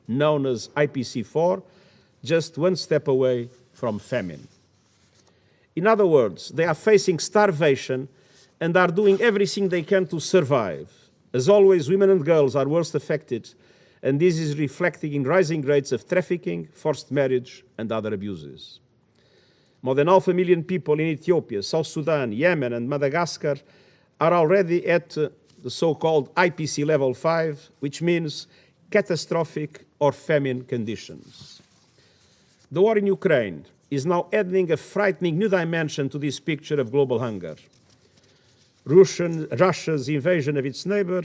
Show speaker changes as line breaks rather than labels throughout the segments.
known as IPC4, just one step away from famine. In other words, they are facing starvation and are doing everything they can to survive. As always, women and girls are worst affected, and this is reflecting in rising rates of trafficking, forced marriage, and other abuses. More than 500,000 people in Ethiopia, South Sudan, Yemen, and Madagascar are already at the so-called IPC level 5, which means catastrophic or famine conditions. The war in Ukraine is now adding a frightening new dimension to this picture of global hunger. Russia's invasion of its neighbor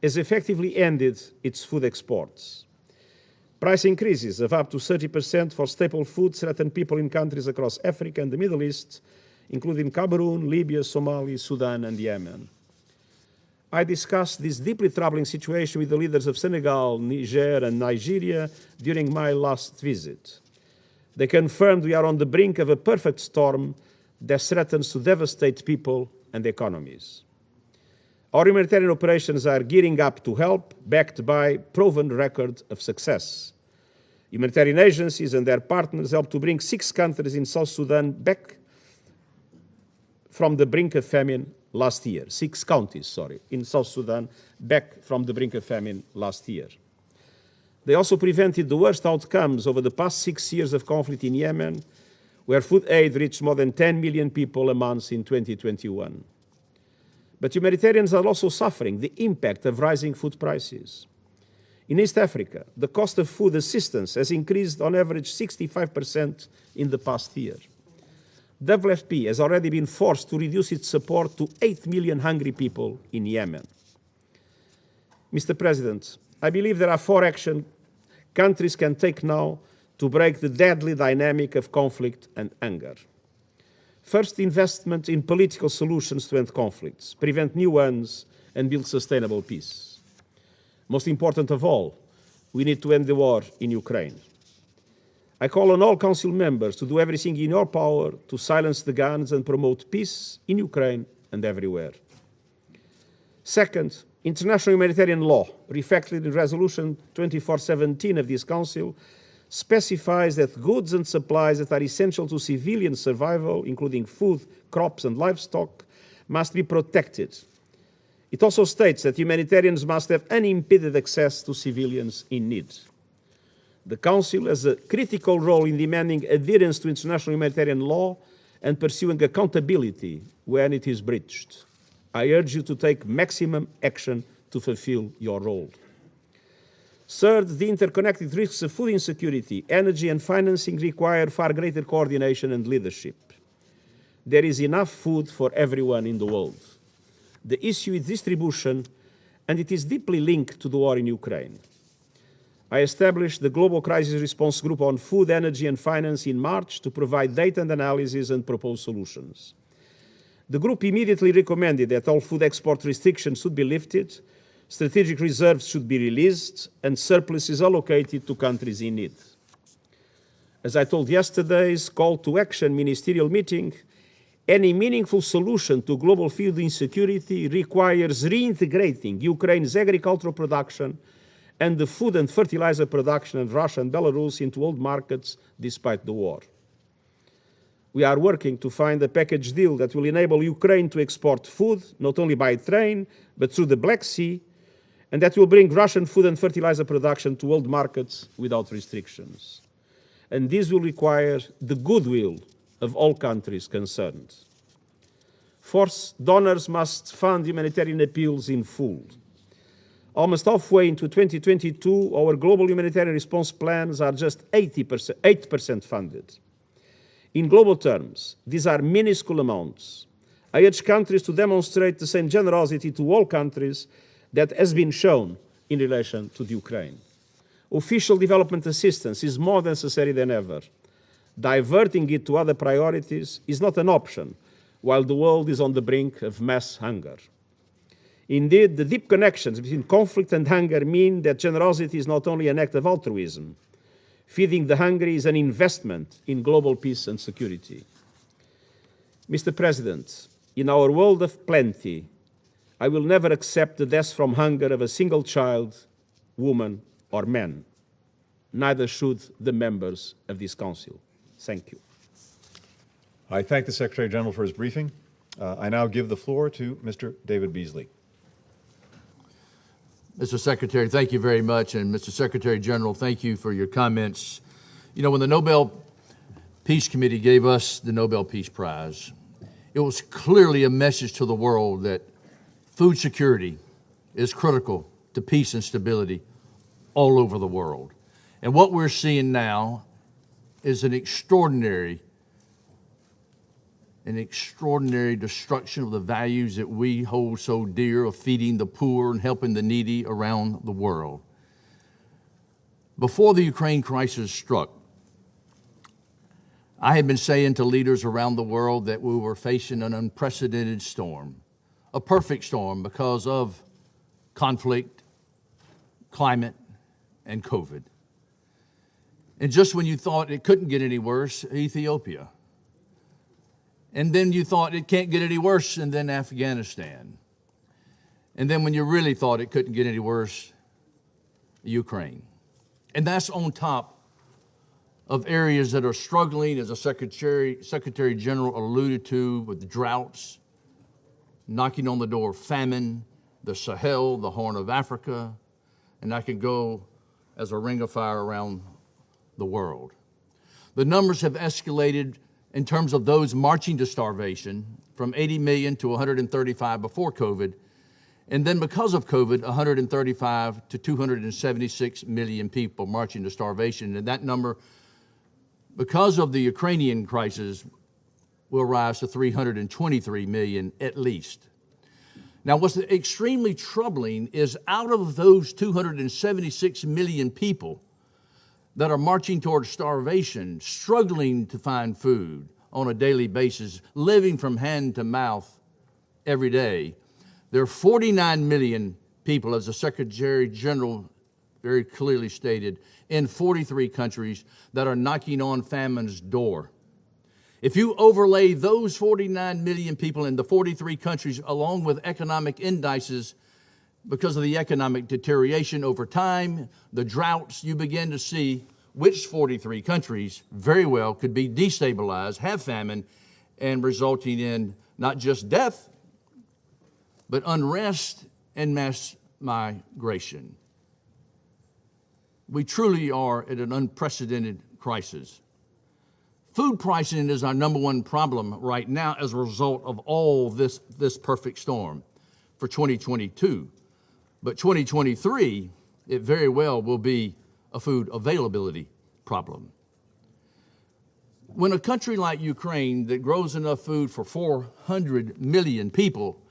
has effectively ended its food exports. Price increases of up to 30% for staple food threaten people in countries across Africa and the Middle East, including Cameroon, Libya, Somalia, Sudan, and Yemen. I discussed this deeply troubling situation with the leaders of Senegal, Niger, and Nigeria during my last visit. They confirmed we are on the brink of a perfect storm that threatens to devastate people and economies. Our humanitarian operations are gearing up to help, backed by proven record of success. Humanitarian agencies and their partners helped to bring 6 countries in South Sudan back from the brink of famine last year. 6 counties, in South Sudan back from the brink of famine last year. They also prevented the worst outcomes over the past 6 years of conflict in Yemen, where food aid reached more than 10 million people a month in 2021. But humanitarians are also suffering the impact of rising food prices. In East Africa, the cost of food assistance has increased on average 65% in the past year. WFP has already been forced to reduce its support to 8 million hungry people in Yemen. Mr. President, I believe there are 4 actions countries can take now to break the deadly dynamic of conflict and hunger. First, investment in political solutions to end conflicts, prevent new ones, and build sustainable peace. Most important of all, we need to end the war in Ukraine. I call on all Council members to do everything in your power to silence the guns and promote peace in Ukraine and everywhere. Second, international humanitarian law, reflected in Resolution 2417 of this Council, specifies that goods and supplies that are essential to civilian survival, including food, crops, and livestock, must be protected. It also states that humanitarians must have unimpeded access to civilians in need. The Council has a critical role in demanding adherence to international humanitarian law and pursuing accountability when it is breached. I urge you to take maximum action to fulfill your role. Third, the interconnected risks of food insecurity, energy, and financing require far greater coordination and leadership. There is enough food for everyone in the world. The issue is distribution, and it is deeply linked to the war in Ukraine. I established the Global Crisis Response Group on Food, Energy, and Finance in March to provide data and analysis and propose solutions. The group immediately recommended that all food export restrictions should be lifted, strategic reserves should be released, and surpluses allocated to countries in need. As I told yesterday's call to action ministerial meeting, any meaningful solution to global food insecurity requires reintegrating Ukraine's agricultural production and the food and fertilizer production of Russia and Belarus into world markets despite the war. We are working to find a package deal that will enable Ukraine to export food, not only by train, but through the Black Sea, and that will bring Russian food and fertilizer production to world markets without restrictions. And this will require the goodwill of all countries concerned. Fourth, donors must fund humanitarian appeals in full. Almost halfway into 2022, our global humanitarian response plans are just 8% funded. In global terms, these are minuscule amounts. I urge countries to demonstrate the same generosity to all countries that has been shown in relation to the Ukraine. Official development assistance is more necessary than ever. Diverting it to other priorities is not an option while the world is on the brink of mass hunger. Indeed, the deep connections between conflict and hunger mean that generosity is not only an act of altruism. Feeding the hungry is an investment in global peace and security. Mr. President, in our world of plenty, I will never accept the death from hunger of a single child, woman, or men. Neither should the members of this Council. Thank you.
I thank the Secretary General for his briefing. I now give the floor to Mr. David Beasley.
Mr. Secretary, thank you very much. And Mr. Secretary General, thank you for your comments. You know, when the Nobel Peace Committee gave us the Nobel Peace Prize, it was clearly a message to the world that food security is critical to peace and stability all over the world. And what we're seeing now is an extraordinary destruction of the values that we hold so dear of feeding the poor and helping the needy around the world. Before the Ukraine crisis struck, I had been saying to leaders around the world that we were facing an unprecedented storm, a perfect storm because of conflict, climate, and COVID. And just when you thought it couldn't get any worse, Ethiopia. And then you thought it can't get any worse, and then Afghanistan. And then when you really thought it couldn't get any worse, Ukraine. And that's on top of areas that are struggling, as the Secretary General alluded to, with droughts, knocking on the door of famine, the Sahel, the Horn of Africa, and I could go as a ring of fire around the world. The numbers have escalated in terms of those marching to starvation from 80 million to 135 before COVID, and then because of COVID, 135 to 276 million people marching to starvation. And that number, because of the Ukrainian crisis, will rise to 323 million at least. Now, what's extremely troubling is out of those 276 million people that are marching towards starvation, struggling to find food on a daily basis, living from hand to mouth every day, there are 49 million people, as the Secretary General very clearly stated, in 43 countries that are knocking on famine's door. If you overlay those 49 million people in the 43 countries along with economic indices, because of the economic deterioration over time, the droughts, you begin to see which 43 countries very well could be destabilized, have famine, and resulting in not just death, but unrest and mass migration. We truly are at an unprecedented crisis. Food pricing is our number one problem right now as a result of all this perfect storm for 2022. But 2023, it very well will be a food availability problem. When a country like Ukraine that grows enough food for 400 million people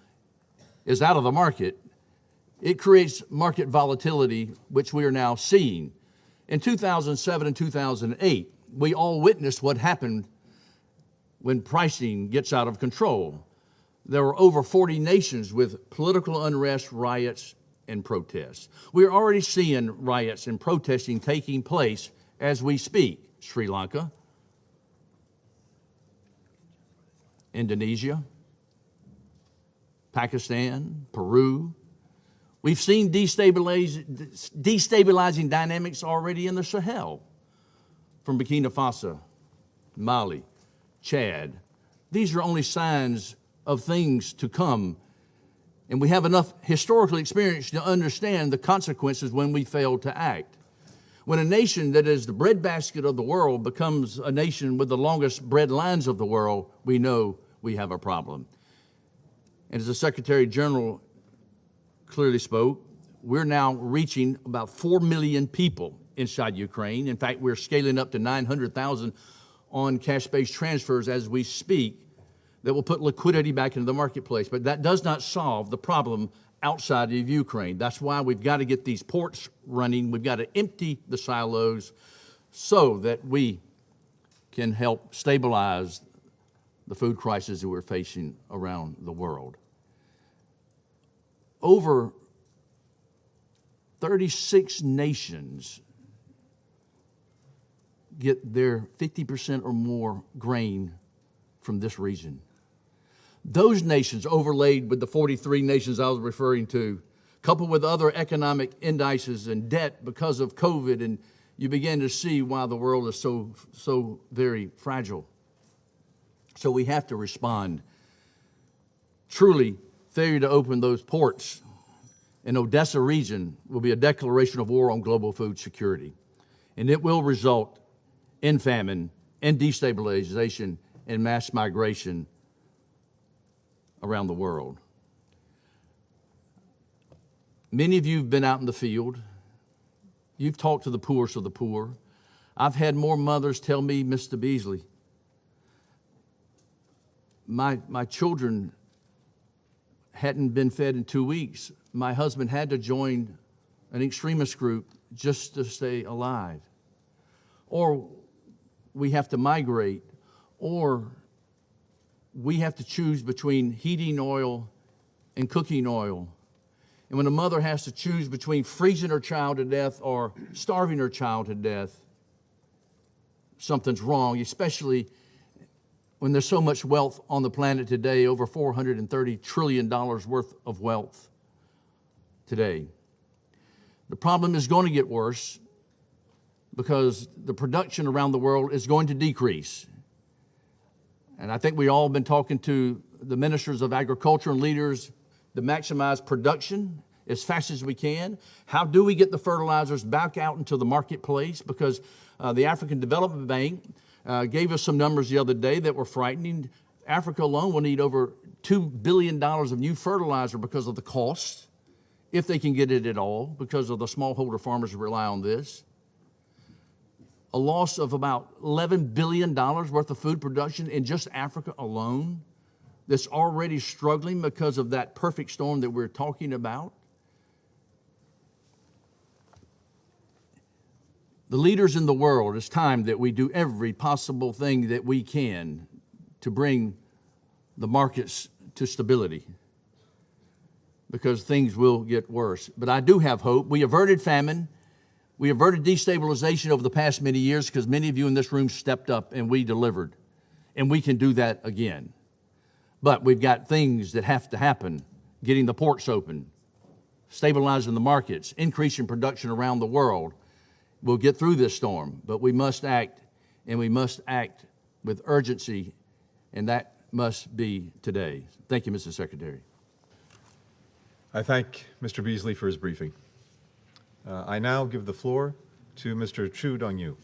is out of the market, it creates market volatility, which we are now seeing. In 2007 and 2008, we all witnessed what happened when pricing gets out of control. There were over 40 nations with political unrest, riots, and protests. We're already seeing riots and protesting taking place as we speak. Sri Lanka, Indonesia, Pakistan, Peru. We've seen destabilizing dynamics already in the Sahel, from Burkina Faso, Mali, Chad. These are only signs of things to come. And we have enough historical experience to understand the consequences when we fail to act. When a nation that is the breadbasket of the world becomes a nation with the longest bread lines of the world, we know we have a problem. And as the Secretary General clearly spoke, we're now reaching about 4 million people inside Ukraine. In fact, we're scaling up to 900,000 on cash-based transfers as we speak that will put liquidity back into the marketplace. But that does not solve the problem outside of Ukraine. That's why we've got to get these ports running. We've got to empty the silos so that we can help stabilize the food crisis that we're facing around the world. Over 36 nations get their 50% or more grain from this region. Those nations overlaid with the 43 nations I was referring to coupled with other economic indices and debt because of COVID, and you begin to see why the world is so very fragile. So we have to respond. Truly, failure to open those ports in Odessa region will be a declaration of war on global food security, and it will result in famine and destabilization and mass migration around the world. Many of you have been out in the field. You've talked to the poorest of the poor. I've had more mothers tell me, Mr. Beasley, my children hadn't been fed in 2 weeks. My husband had to join an extremist group just to stay alive. Or we have to migrate, or we have to choose between heating oil and cooking oil. And when a mother has to choose between freezing her child to death or starving her child to death, something's wrong, especially when there's so much wealth on the planet today, over $430 trillion worth of wealth today. The problem is going to get worse because the production around the world is going to decrease. And I think we all have been talking to the ministers of agriculture and leaders to maximize production as fast as we can. How do we get the fertilizers back out into the marketplace? Because the African Development Bank gave us some numbers the other day that were frightening. Africa alone will need over $2 billion of new fertilizer because of the cost, if they can get it at all, because of the smallholder farmers who rely on this. A loss of about $11 billion worth of food production in just Africa alone that's already struggling because of that perfect storm that we're talking about. The leaders in the world, it's time that we do every possible thing that we can to bring the markets to stability, because things will get worse. But I do have hope. We averted famine. We averted destabilization over the past many years because many of you in this room stepped up and we delivered. And we can do that again. But we've got things that have to happen: getting the ports open, stabilizing the markets, increasing production around the world. We'll get through this storm, but we must act, and we must act with urgency, and that must be today. Thank you, Mr. Secretary.
I thank Mr. Beasley for his briefing. I now give the floor to Mr. Chu Dong-yu.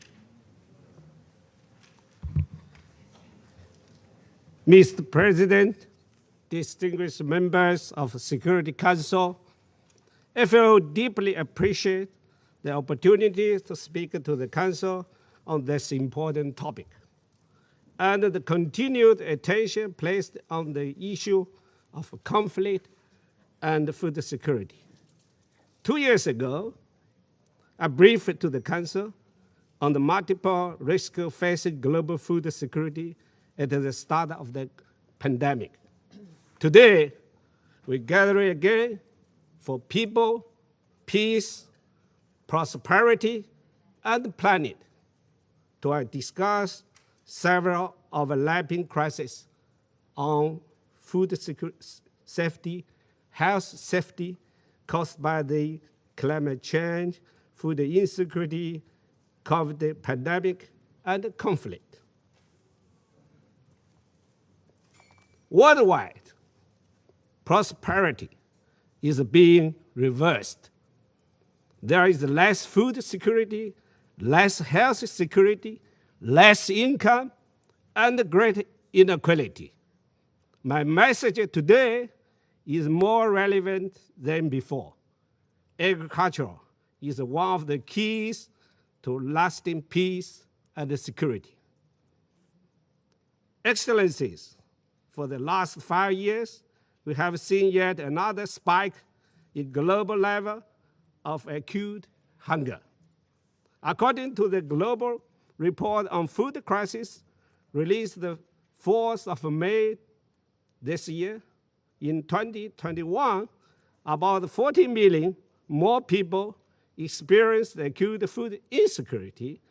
Mr. President, distinguished members of the Security Council, I feel deeply appreciate the opportunity to speak to the Council on this important topic, and the continued attention placed on the issue of conflict and food security. 2 years ago, I briefed to the Council on the multiple risks facing global food security at the start of the pandemic. Today, we gather again for people, peace, prosperity, and the planet to discuss several overlapping crises on food safety, health safety caused by the climate change, food insecurity, COVID pandemic, and conflict. Worldwide, prosperity is being reversed. There is less food security, less health security, less income, and great inequality. My message today is more relevant than before. Agriculture is one of the keys to lasting peace and security. Excellencies, for the last 5 years, we have seen yet another spike in global level of acute hunger. According to the Global Report on Food Crisis, released the 4th of May this year, in 2021, about 40 million more people experienced acute food insecurity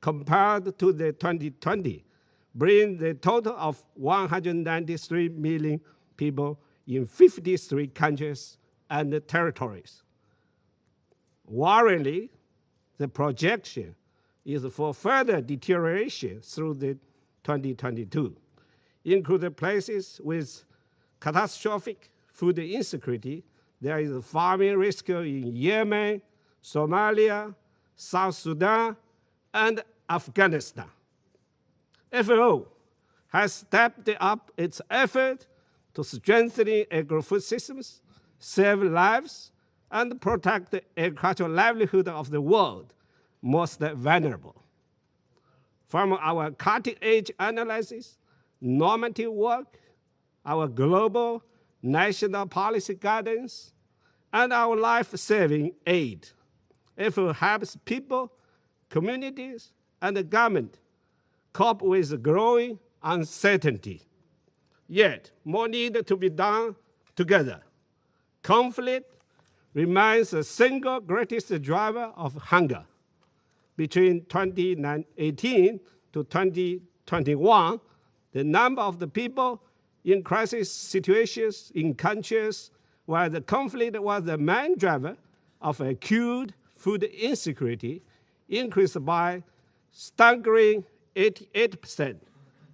compared to the 2020, bringing the total of 193 million people in 53 countries and territories. Worryingly, the projection is for further deterioration through the 2022, including places with catastrophic food insecurity. There is a farming risk in Yemen, Somalia, South Sudan, and Afghanistan. FAO has stepped up its effort to strengthen agri-food systems, save lives, and protect the agricultural livelihood of the world most vulnerable. From our cutting-edge analysis, normative work, our global national policy guidance, and our life-saving aid, FAO helps people, communities, and the government cope with the growing uncertainty. Yet, more needs to be done together. Conflict remains the single greatest driver of hunger. Between 2018 to 2021, the number of the people in crisis situations in countries where the conflict was the main driver of acute food insecurity increased by staggering 88%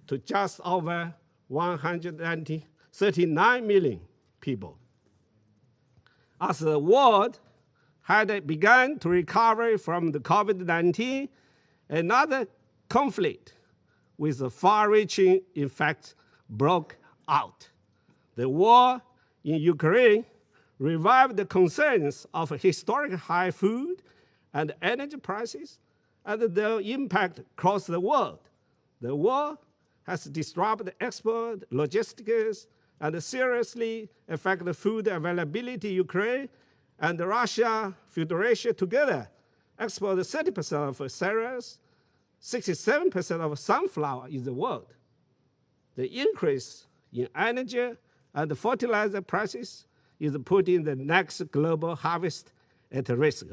to just over 139 million people. As the world had begun to recover from the COVID-19, another conflict with a far-reaching effect broke out. The war in Ukraine revived the concerns of historic high food and energy prices and their impact across the world. The war has disrupted export, logistics, and seriously affected food availability in Ukraine and Russia Federation together export 30% of cereals, 67% of sunflower in the world. The increase in energy and fertilizer prices is putting the next global harvest at risk.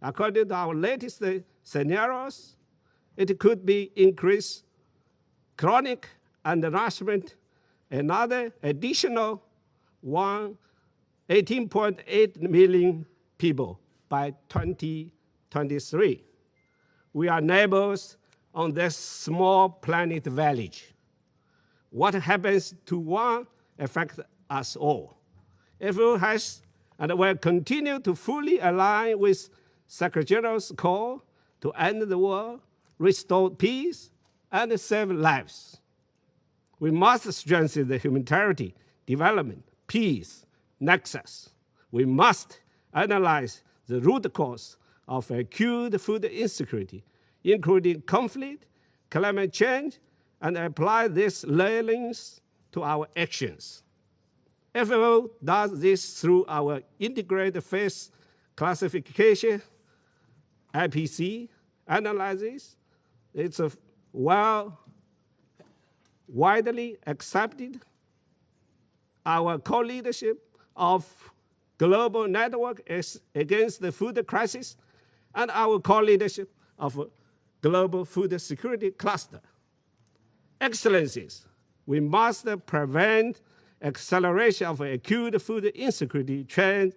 According to our latest scenarios, it could be increased chronic undernourishment, another additional 18.8 million people by 2023. We are neighbors on this small planet village. What happens to one affects us all. FAO has and will continue to fully align with Secretary-General's call to end the war, restore peace, and save lives. We must strengthen the humanitarian development, peace, nexus. We must analyze the root cause of acute food insecurity, including conflict, climate change, and apply these learnings to our actions. FAO does this through our integrated phase classification, IPC, analysis. It's widely accepted. Our co-leadership of Global Network Against the Food Crisis and our co-leadership of Global Food Security Cluster. Excellencies, we must prevent acceleration of acute food insecurity trend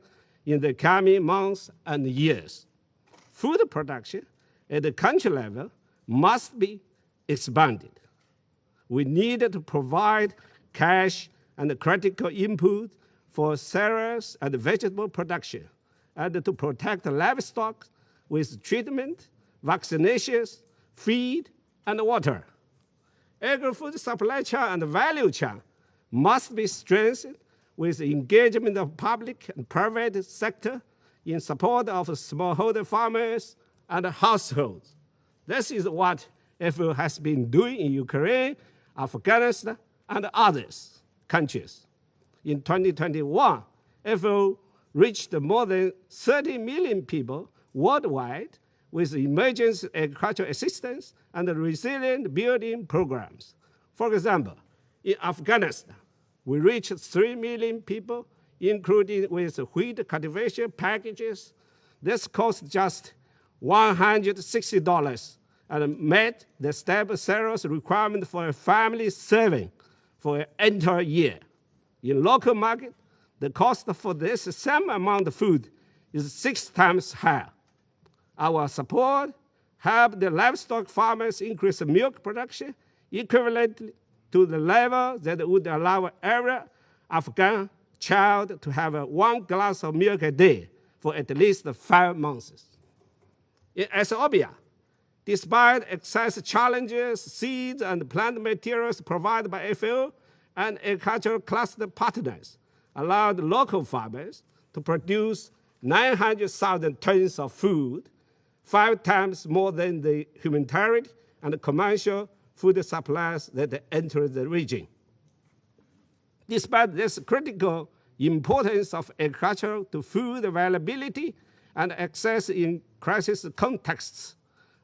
in the coming months and years. Food production at the country level must be expanded. We need to provide cash and critical input for cereals and vegetable production, and to protect livestock with treatment, vaccinations, feed, and water. Agri-food supply chain and value chain must be strengthened with engagement of public and private sector in support of smallholder farmers and households. This is what FAO has been doing in Ukraine, Afghanistan, and others countries. In 2021, FAO reached more than 30 million people worldwide with emergency agricultural assistance and resilient building programs. For example, in Afghanistan, we reached 3 million people, including with wheat cultivation packages. This cost just $160 and met the stable cereals requirement for a family serving for an entire year. In local market, the cost for this same amount of food is 6 times higher. Our support helped the livestock farmers increase milk production equivalent to the level that would allow every Afghan child to have 1 glass of milk a day for at least 5 months. In Ethiopia, despite excess challenges, seeds and plant materials provided by FAO and agricultural cluster partners allowed local farmers to produce 900,000 tons of food, 5 times more than the humanitarian and commercial food supplies that entered the region. Despite this critical importance of agriculture to food availability and access in crisis contexts,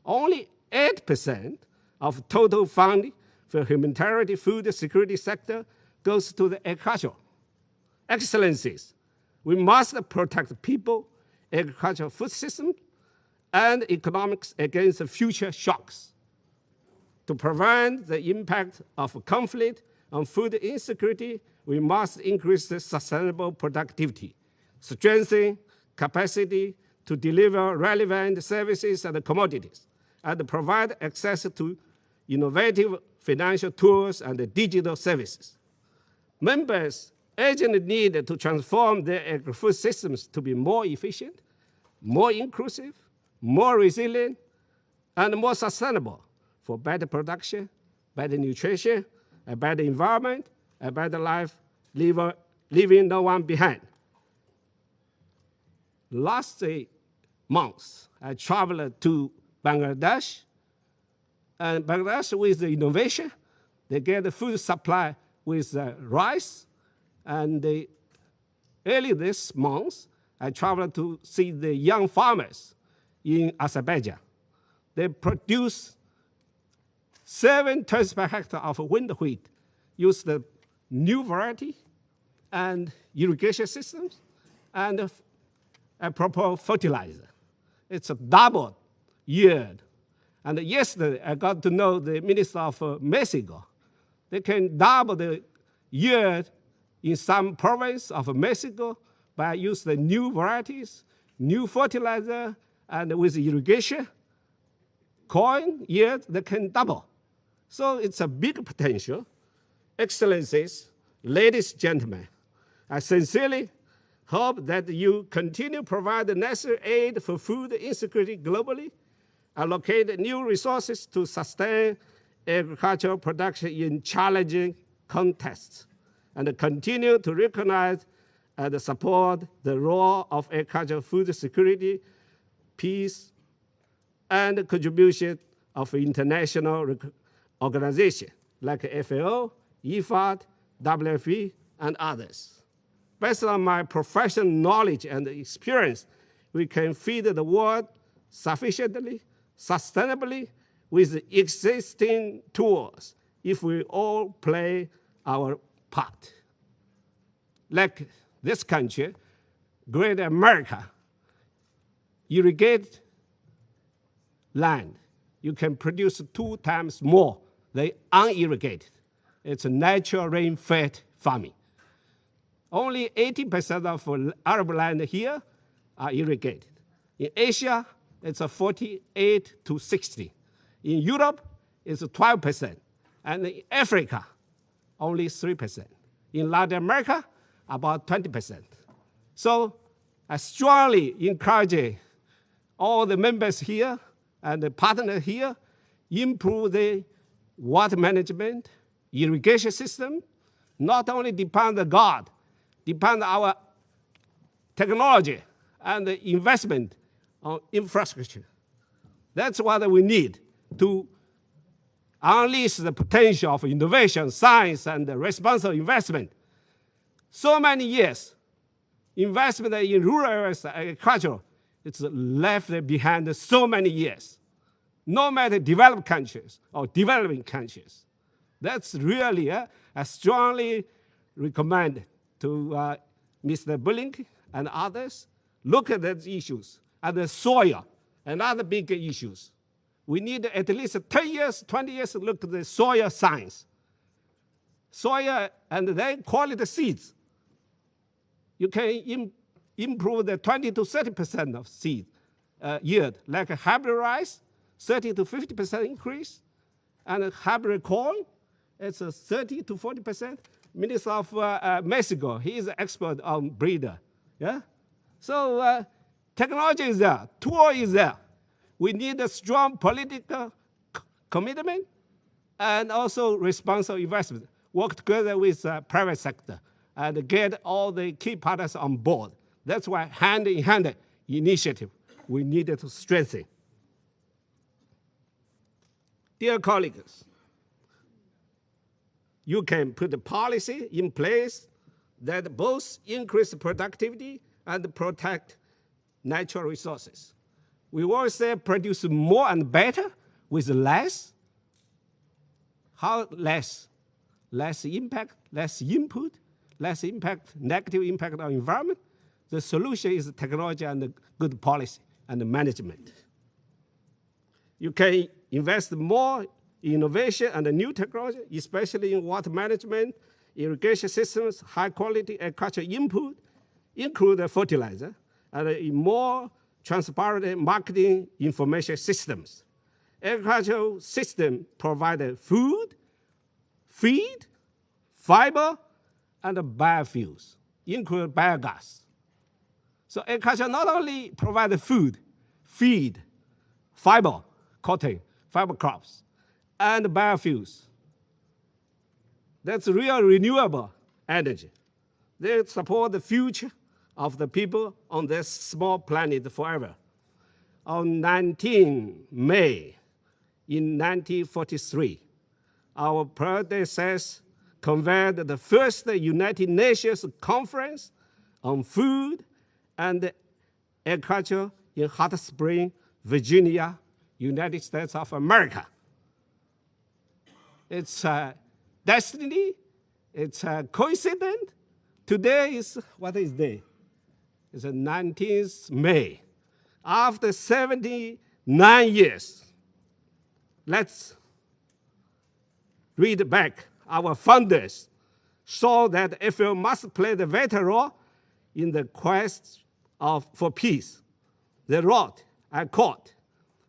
only 8% of total funding for humanitarian food security sector goes to the agriculture. Excellencies, we must protect people, agricultural food systems, and economics against future shocks. To prevent the impact of conflict on food insecurity, we must increase the sustainable productivity, strengthen capacity to deliver relevant services and commodities, and provide access to innovative financial tools and digital services. Members urgently need to transform their agri-food systems to be more efficient, more inclusive, more resilient, and more sustainable for better production, better nutrition, a better environment, a better life, leaving no one behind. Last month, I traveled to Bangladesh, and Bangladesh with the innovation, they get the food supply with rice, and early this month, I traveled to see the young farmers in Azerbaijan. They produce 7 tons per hectare of winter wheat, use the new variety and irrigation systems and a proper fertilizer. It's a double yield. And yesterday, I got to know the Minister of Mexico. They can double the yield in some province of Mexico by using the new varieties, new fertilizer, and with irrigation, corn yield that can double. So it's a big potential. Excellencies, ladies and gentlemen, I sincerely hope that you continue to provide the necessary aid for food insecurity globally, allocate new resources to sustain agricultural production in challenging contexts, and continue to recognize and support the role of agricultural food security, peace, and contribution of international organizations like FAO, IFAD, WFP, and others. Based on my professional knowledge and experience, we can feed the world sufficiently, sustainably, with existing tools if we all play our part. Like this country, Great America, irrigate land. You can produce 2 times more than unirrigated. It's a natural rain-fed farming. Only 80% of Arab land here are irrigated. In Asia, it's a 48 to 60. In Europe, it's 12%. And in Africa, only 3%. In Latin America, about 20%. So I strongly encourage all the members here and the partners here improve the water management, irrigation system, not only depend on God, depend on our technology and the investment on infrastructure. That's what we need to unleash the potential of innovation, science, and responsible investment. So many years, investment in rural areas agriculture, it's left behind so many years, no matter developed countries or developing countries. That's really, I strongly recommend to Mr. Blinken and others, look at these issues, and the soil and other big issues. We need at least 10 years, 20 years to look at the soil science. Soil and then quality seeds. You can improve the 20 to 30% of seed yield, like a hybrid rice, 30 to 50% increase, and a hybrid corn, it's a 30 to 40%. Minister of Mexico, he is an expert on breeder. Yeah? So technology is there, tool is there. We need a strong political commitment and also responsible investment. Work together with private sector and get all the key partners on board. That's why hand-in-hand initiative we needed to strengthen. Dear colleagues, you can put a policy in place that both increase productivity and protect natural resources. We always say produce more and better with less. How less? Less impact, less input, less impact, negative impact on environment. The solution is technology and good policy and management. You can invest more in innovation and new technology, especially in water management, irrigation systems, high quality agricultural input, include fertilizer, and in more transparent marketing information systems. Agricultural system provide food, feed, fiber, and biofuels, including biogas. So agriculture not only provide food, feed, fiber, cotton, fiber crops, and biofuels. That's real renewable energy. They support the future of the people on this small planet forever. On 19 May in 1943, our predecessors convened the first United Nations Conference on Food and Agriculture in Hot Spring, Virginia, United States of America. It's a destiny, it's a coincidence. Today is, what is day? It's the 19th May. After 79 years, let's read back. Our founders saw that FAO must play the vital role in the quest for peace. They wrote, I quote,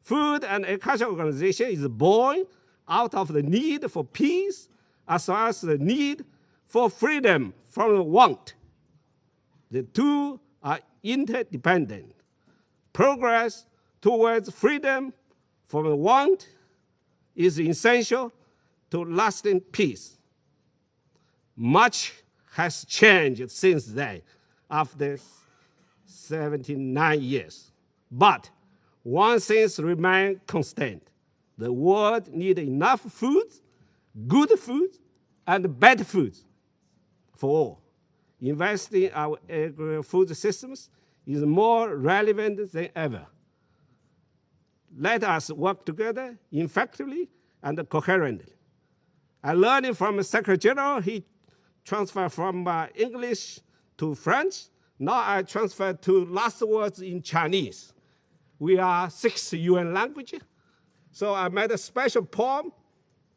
Food and Agriculture Organization is born out of the need for peace as well as the need for freedom from want. The two are interdependent. Progress towards freedom from want is essential to lasting peace. Much has changed since then, after 79 years. But one thing remains constant. The world needs enough food, good food, and bad food for all. Investing in our agri-food systems is more relevant than ever. Let us work together effectively and coherently. I learned from the Secretary General, he transferred from English to French. Now I transfer to last words in Chinese. We are 6 UN languages. So I made a special poem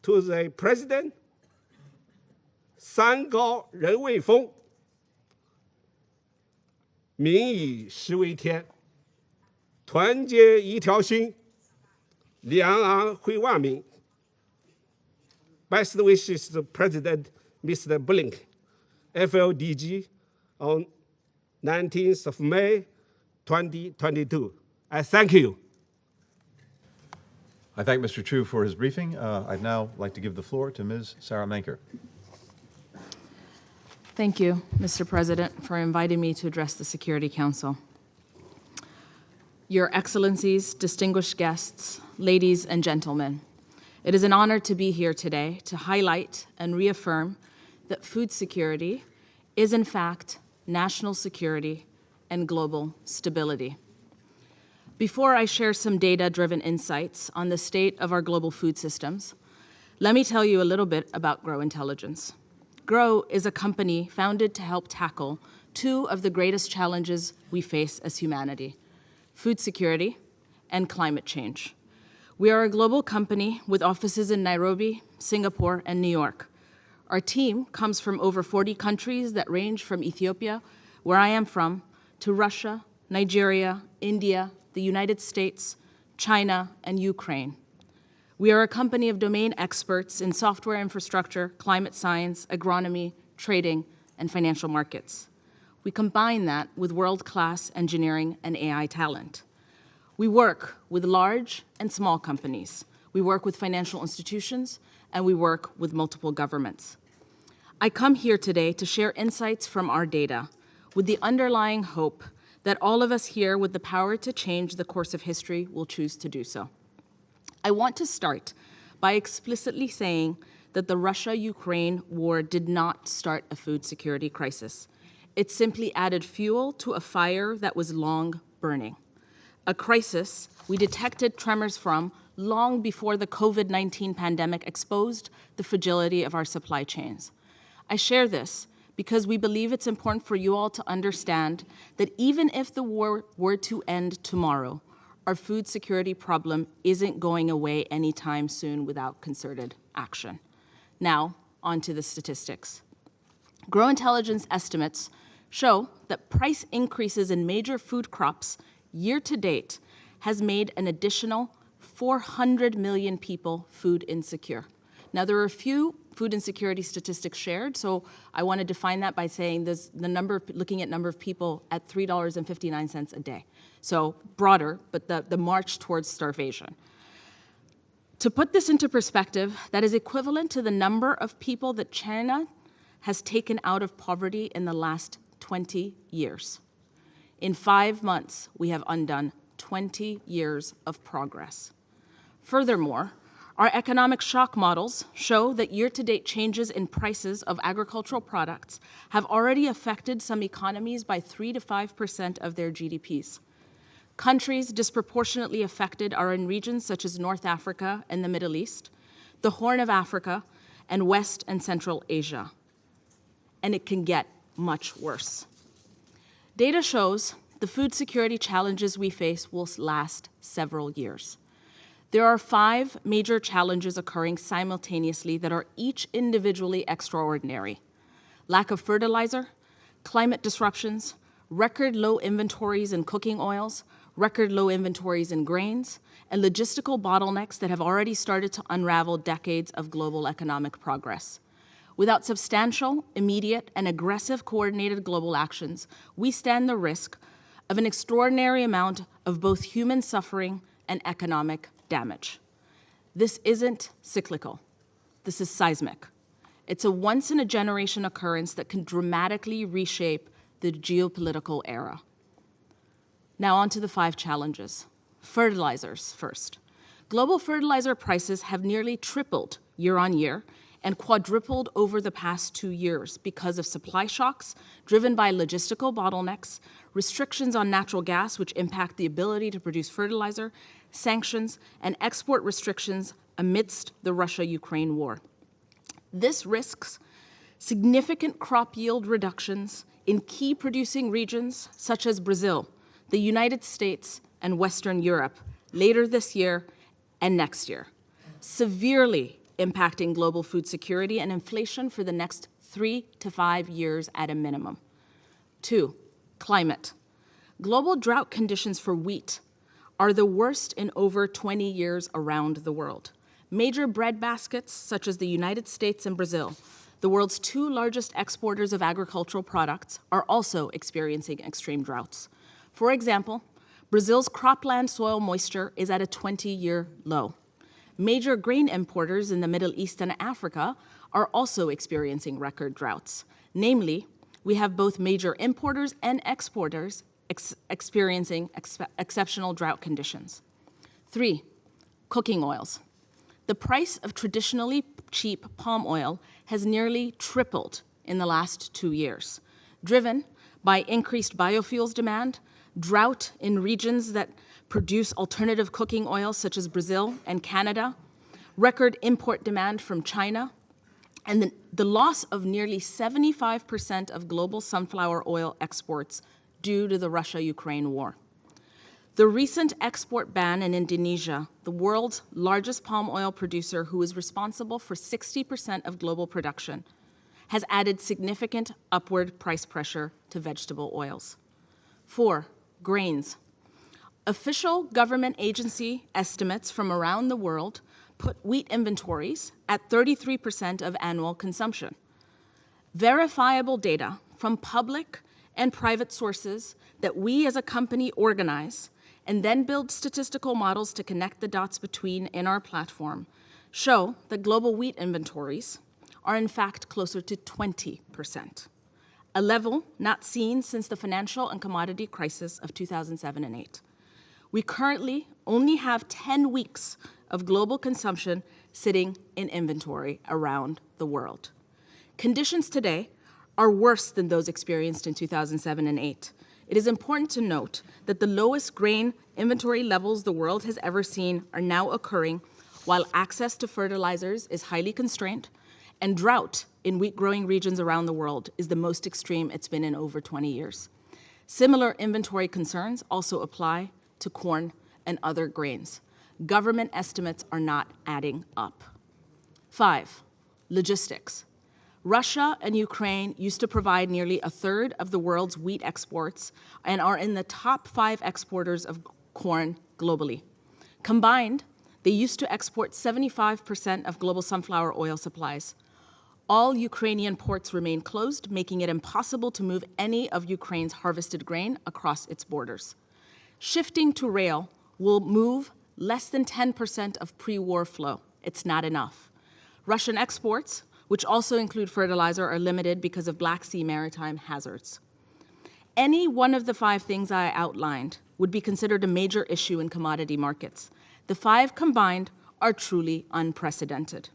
to the president. 山高人未峰，民以食为天。团结一条心，两岸会万民。Best wishes to President Mr. Blinken, FLDG, on 19th of May, 2022. I thank you.
I thank Mr. Chu for his briefing. I'd now like to give the floor to Ms. Sarah Manker.
Thank you, Mr. President, for inviting me to address the Security Council. Your Excellencies, distinguished guests, ladies and gentlemen, it is an honor to be here today to highlight and reaffirm that food security is, in fact, national security and global stability. Before I share some data-driven insights on the state of our global food systems, let me tell you a little bit about Grow Intelligence. Grow is a company founded to help tackle two of the greatest challenges we face as humanity: food security and climate change. We are a global company with offices in Nairobi, Singapore, and New York. Our team comes from over 40 countries that range from Ethiopia, where I am from, to Russia, Nigeria, India, the United States, China, and Ukraine. We are a company of domain experts in software infrastructure, climate science, agronomy, trading, and financial markets. We combine that with world-class engineering and AI talent. We work with large and small companies. We work with financial institutions, and we work with multiple governments. I come here today to share insights from our data with the underlying hope that all of us here with the power to change the course of history will choose to do so. I want to start by explicitly saying that the Russia-Ukraine war did not start a food security crisis. It simply added fuel to a fire that was long burning. A crisis we detected tremors from long before the COVID-19 pandemic exposed the fragility of our supply chains. I share this because we believe it's important for you all to understand that even if the war were to end tomorrow, our food security problem isn't going away anytime soon without concerted action. Now, on to the statistics. Grow Intelligence estimates show that price increases in major food crops year to date has made an additional 400 million people food insecure. Now, there are a few food insecurity statistics shared, so I want to define that by saying this, looking at number of people at $3.59 a day. So broader, but the march towards starvation. To put this into perspective, that is equivalent to the number of people that China has taken out of poverty in the last 20 years. In 5 months, we have undone 20 years of progress. Furthermore, our economic shock models show that year-to-date changes in prices of agricultural products have already affected some economies by 3 to 5% of their GDPs. Countries disproportionately affected are in regions such as North Africa and the Middle East, the Horn of Africa, and West and Central Asia. And it can get much worse. Data shows the food security challenges we face will last several years. There are 5 major challenges occurring simultaneously that are each individually extraordinary: lack of fertilizer, climate disruptions, record low inventories in cooking oils, record low inventories in grains, and logistical bottlenecks that have already started to unravel decades of global economic progress. Without substantial, immediate, and aggressive coordinated global actions, we stand the risk of an extraordinary amount of both human suffering and economic damage. This isn't cyclical. This is seismic. It's a once-in-a-generation occurrence that can dramatically reshape the geopolitical era. Now on to the 5 challenges. Fertilizers first. Global fertilizer prices have nearly tripled year on year and quadrupled over the past 2 years because of supply shocks driven by logistical bottlenecks, restrictions on natural gas which impact the ability to produce fertilizer, sanctions, and export restrictions amidst the Russia-Ukraine war. This risks significant crop yield reductions in key producing regions such as Brazil, the United States, and Western Europe later this year and next year, severely impacting global food security and inflation for the next 3 to 5 years at a minimum. 2, climate. Global drought conditions for wheat are the worst in over 20 years around the world. Major bread baskets, such as the United States and Brazil, the world's 2 largest exporters of agricultural products, are also experiencing extreme droughts. For example, Brazil's cropland soil moisture is at a 20-year low. Major grain importers in the Middle East and Africa are also experiencing record droughts. Namely, we have both major importers and exporters experiencing exceptional drought conditions. 3, cooking oils. The price of traditionally cheap palm oil has nearly tripled in the last 2 years, driven by increased biofuels demand, drought in regions that produce alternative cooking oils such as Brazil and Canada, record import demand from China, and the loss of nearly 75% of global sunflower oil exports due to the Russia-Ukraine war. The recent export ban in Indonesia, the world's largest palm oil producer who is responsible for 60% of global production, has added significant upward price pressure to vegetable oils. 4, grains. Official government agency estimates from around the world put wheat inventories at 33% of annual consumption. Verifiable data from public and private sources that we as a company organize and then build statistical models to connect the dots between in our platform show that global wheat inventories are in fact closer to 20%, a level not seen since the financial and commodity crisis of 2007 and 8. We currently only have 10 weeks of global consumption sitting in inventory around the world. Conditions today are worse than those experienced in 2007 and 8. It is important to note that the lowest grain inventory levels the world has ever seen are now occurring while access to fertilizers is highly constrained and drought in wheat-growing regions around the world is the most extreme it's been in over 20 years. Similar inventory concerns also apply to corn and other grains. Government estimates are not adding up. 5, logistics. Russia and Ukraine used to provide nearly a third of the world's wheat exports and are in the top 5 exporters of corn globally. Combined, they used to export 75% of global sunflower oil supplies. All Ukrainian ports remain closed, making it impossible to move any of Ukraine's harvested grain across its borders. Shifting to rail will move less than 10% of pre-war flow. It's not enough. Russian exports, which also include fertilizer, are limited because of Black Sea maritime hazards. Any one of the 5 things I outlined would be considered a major issue in commodity markets. The 5 combined are truly unprecedented.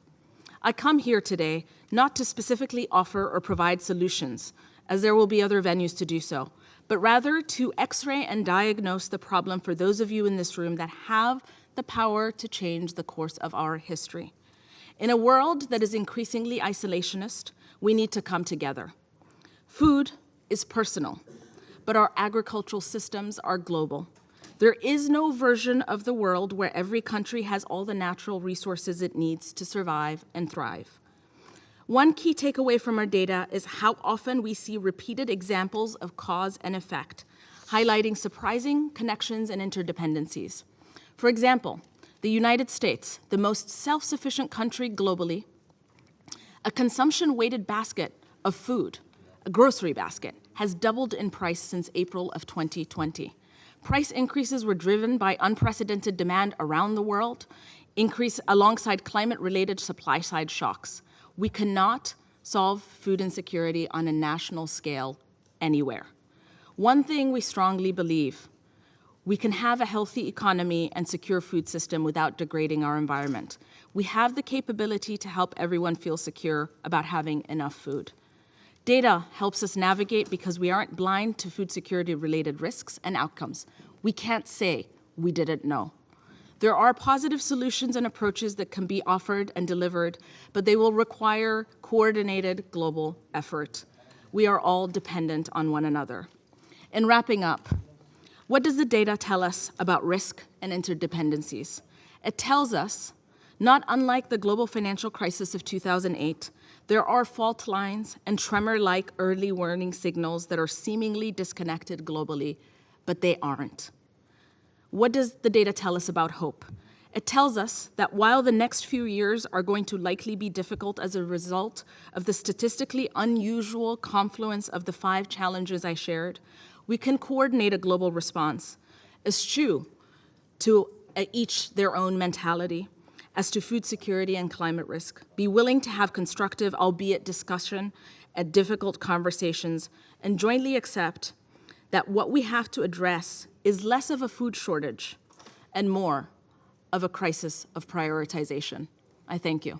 I come here today not to specifically offer or provide solutions, as there will be other venues to do so, but rather to X-ray and diagnose the problem for those of you in this room that have the power to change the course of our history. In a world that is increasingly isolationist, we need to come together. Food is personal, but our agricultural systems are global. There is no version of the world where every country has all the natural resources it needs to survive and thrive. One key takeaway from our data is how often we see repeated examples of cause and effect, highlighting surprising connections and interdependencies. For example, the United States, the most self-sufficient country globally, a consumption-weighted basket of food, a grocery basket, has doubled in price since April of 2020. Price increases were driven by unprecedented demand around the world, increase alongside climate-related supply-side shocks. We cannot solve food insecurity on a national scale anywhere. One thing we strongly believe: we can have a healthy economy and secure food system without degrading our environment. We have the capability to help everyone feel secure about having enough food. Data helps us navigate because we aren't blind to food security-related risks and outcomes. We can't say we didn't know. There are positive solutions and approaches that can be offered and delivered, but they will require coordinated global effort. We are all dependent on one another. In wrapping up, what does the data tell us about risk and interdependencies? It tells us, not unlike the global financial crisis of 2008, there are fault lines and tremor-like early warning signals that are seemingly disconnected globally, but they aren't. What does the data tell us about hope? It tells us that while the next few years are going to likely be difficult as a result of the statistically unusual confluence of the 5 challenges I shared, we can coordinate a global response, eschew to each their own mentality as to food security and climate risk, be willing to have constructive, albeit discussion, at difficult conversations, and jointly accept that what we have to address is less of a food shortage and more of a crisis of prioritization. I thank you.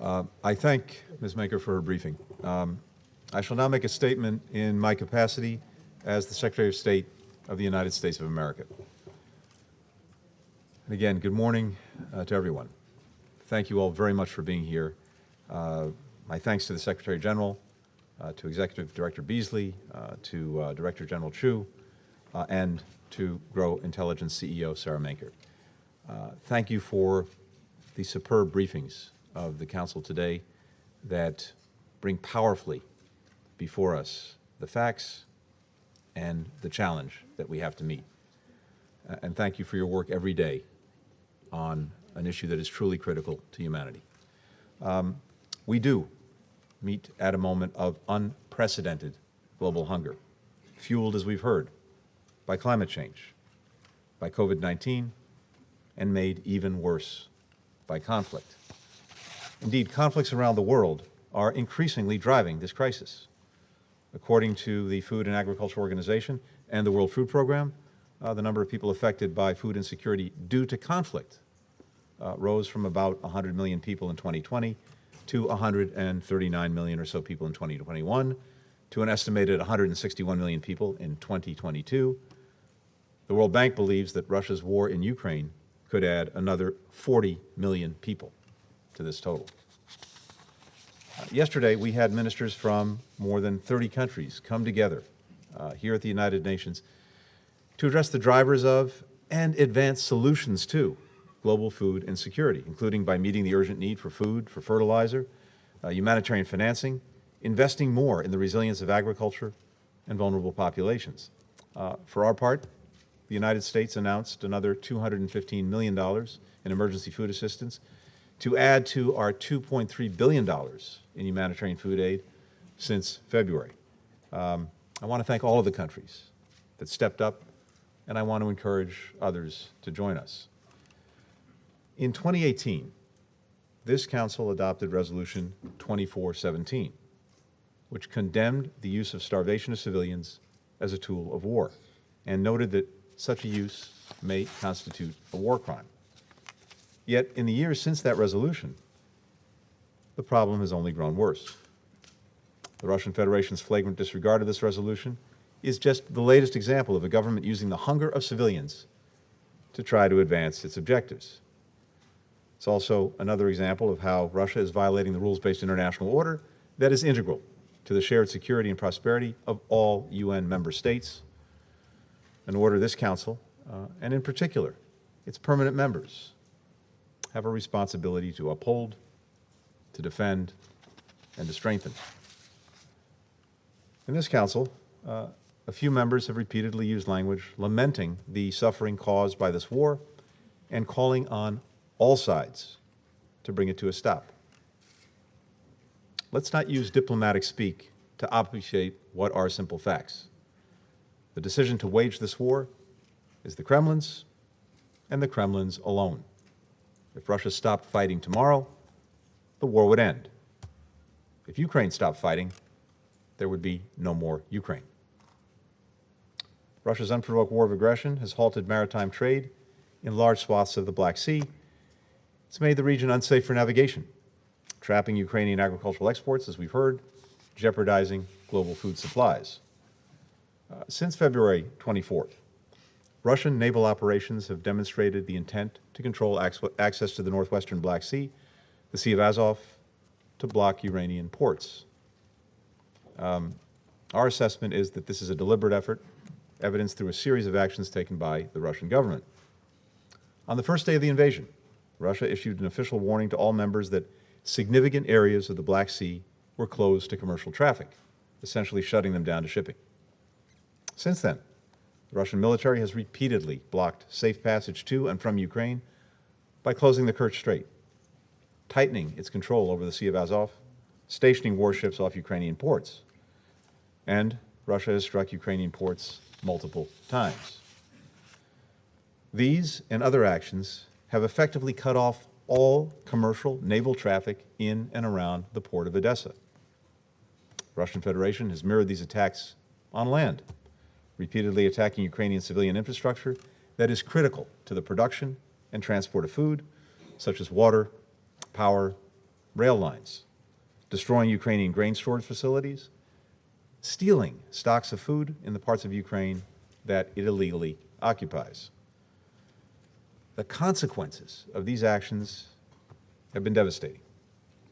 I thank Ms. Maker for her briefing. I shall now make a statement in my capacity as the Secretary of State of the United States of America. And again, good morning to everyone. Thank you all very much for being here. My thanks to the Secretary General, to Executive Director Beasley, to Director General Chu, and to Grow Intelligence CEO Sarah Maker. Thank you for the superb briefings of the Council today. that bring powerfully before us the facts and the challenge that we have to meet. And thank you for your work every day on an issue that is truly critical to humanity. We do meet at a moment of unprecedented global hunger, fueled, as we've heard, by climate change, by COVID-19, and made even worse by conflict. Indeed, conflicts around the world are increasingly driving this crisis. According to the Food and Agriculture Organization and the World Food Program, the number of people affected by food insecurity due to conflict rose from about 100 million people in 2020 to 139 million or so people in 2021, to an estimated 161 million people in 2022. The World Bank believes that Russia's war in Ukraine could add another 40 million people to this total. Yesterday, we had ministers from more than 30 countries come together here at the United Nations to address the drivers of and advance solutions to global food insecurity, including by meeting the urgent need for food, for fertilizer, humanitarian financing, investing more in the resilience of agriculture and vulnerable populations. For our part, the United States announced another $215 million in emergency food assistance to add to our $2.3 billion in humanitarian food aid since February. I want to thank all of the countries that stepped up, and I want to encourage others to join us. In 2018, this Council adopted Resolution 2417, which condemned the use of starvation of civilians as a tool of war, and noted that such a use may constitute a war crime. Yet, in the years since that resolution, the problem has only grown worse. The Russian Federation's flagrant disregard of this resolution is just the latest example of a government using the hunger of civilians to try to advance its objectives. It's also another example of how Russia is violating the rules-based international order that is integral to the shared security and prosperity of all UN member states, an order this Council, and in particular, its permanent members, have a responsibility to uphold, to defend, and to strengthen. In this Council, a few members have repeatedly used language lamenting the suffering caused by this war and calling on all sides to bring it to a stop. Let's not use diplomatic speak to obfuscate what are simple facts. The decision to wage this war is the Kremlin's, and the Kremlin's alone. If Russia stopped fighting tomorrow, the war would end. If Ukraine stopped fighting, there would be no more Ukraine. Russia's unprovoked war of aggression has halted maritime trade in large swaths of the Black Sea. It's made the region unsafe for navigation, trapping Ukrainian agricultural exports, as we've heard, jeopardizing global food supplies. Since February 24th, Russian naval operations have demonstrated the intent to control access to the northwestern Black Sea, the Sea of Azov, to block Iranian ports. Our assessment is that this is a deliberate effort, evidenced through a series of actions taken by the Russian government. On the first day of the invasion, Russia issued an official warning to all members that significant areas of the Black Sea were closed to commercial traffic, essentially shutting them down to shipping. Since then, the Russian military has repeatedly blocked safe passage to and from Ukraine by closing the Kerch Strait, tightening its control over the Sea of Azov, stationing warships off Ukrainian ports, and Russia has struck Ukrainian ports multiple times. These and other actions have effectively cut off all commercial naval traffic in and around the port of Odessa. The Russian Federation has mirrored these attacks on land, repeatedly attacking Ukrainian civilian infrastructure that is critical to the production and transport of food, such as water, power, rail lines, destroying Ukrainian grain storage facilities, stealing stocks of food in the parts of Ukraine that it illegally occupies. The consequences of these actions have been devastating.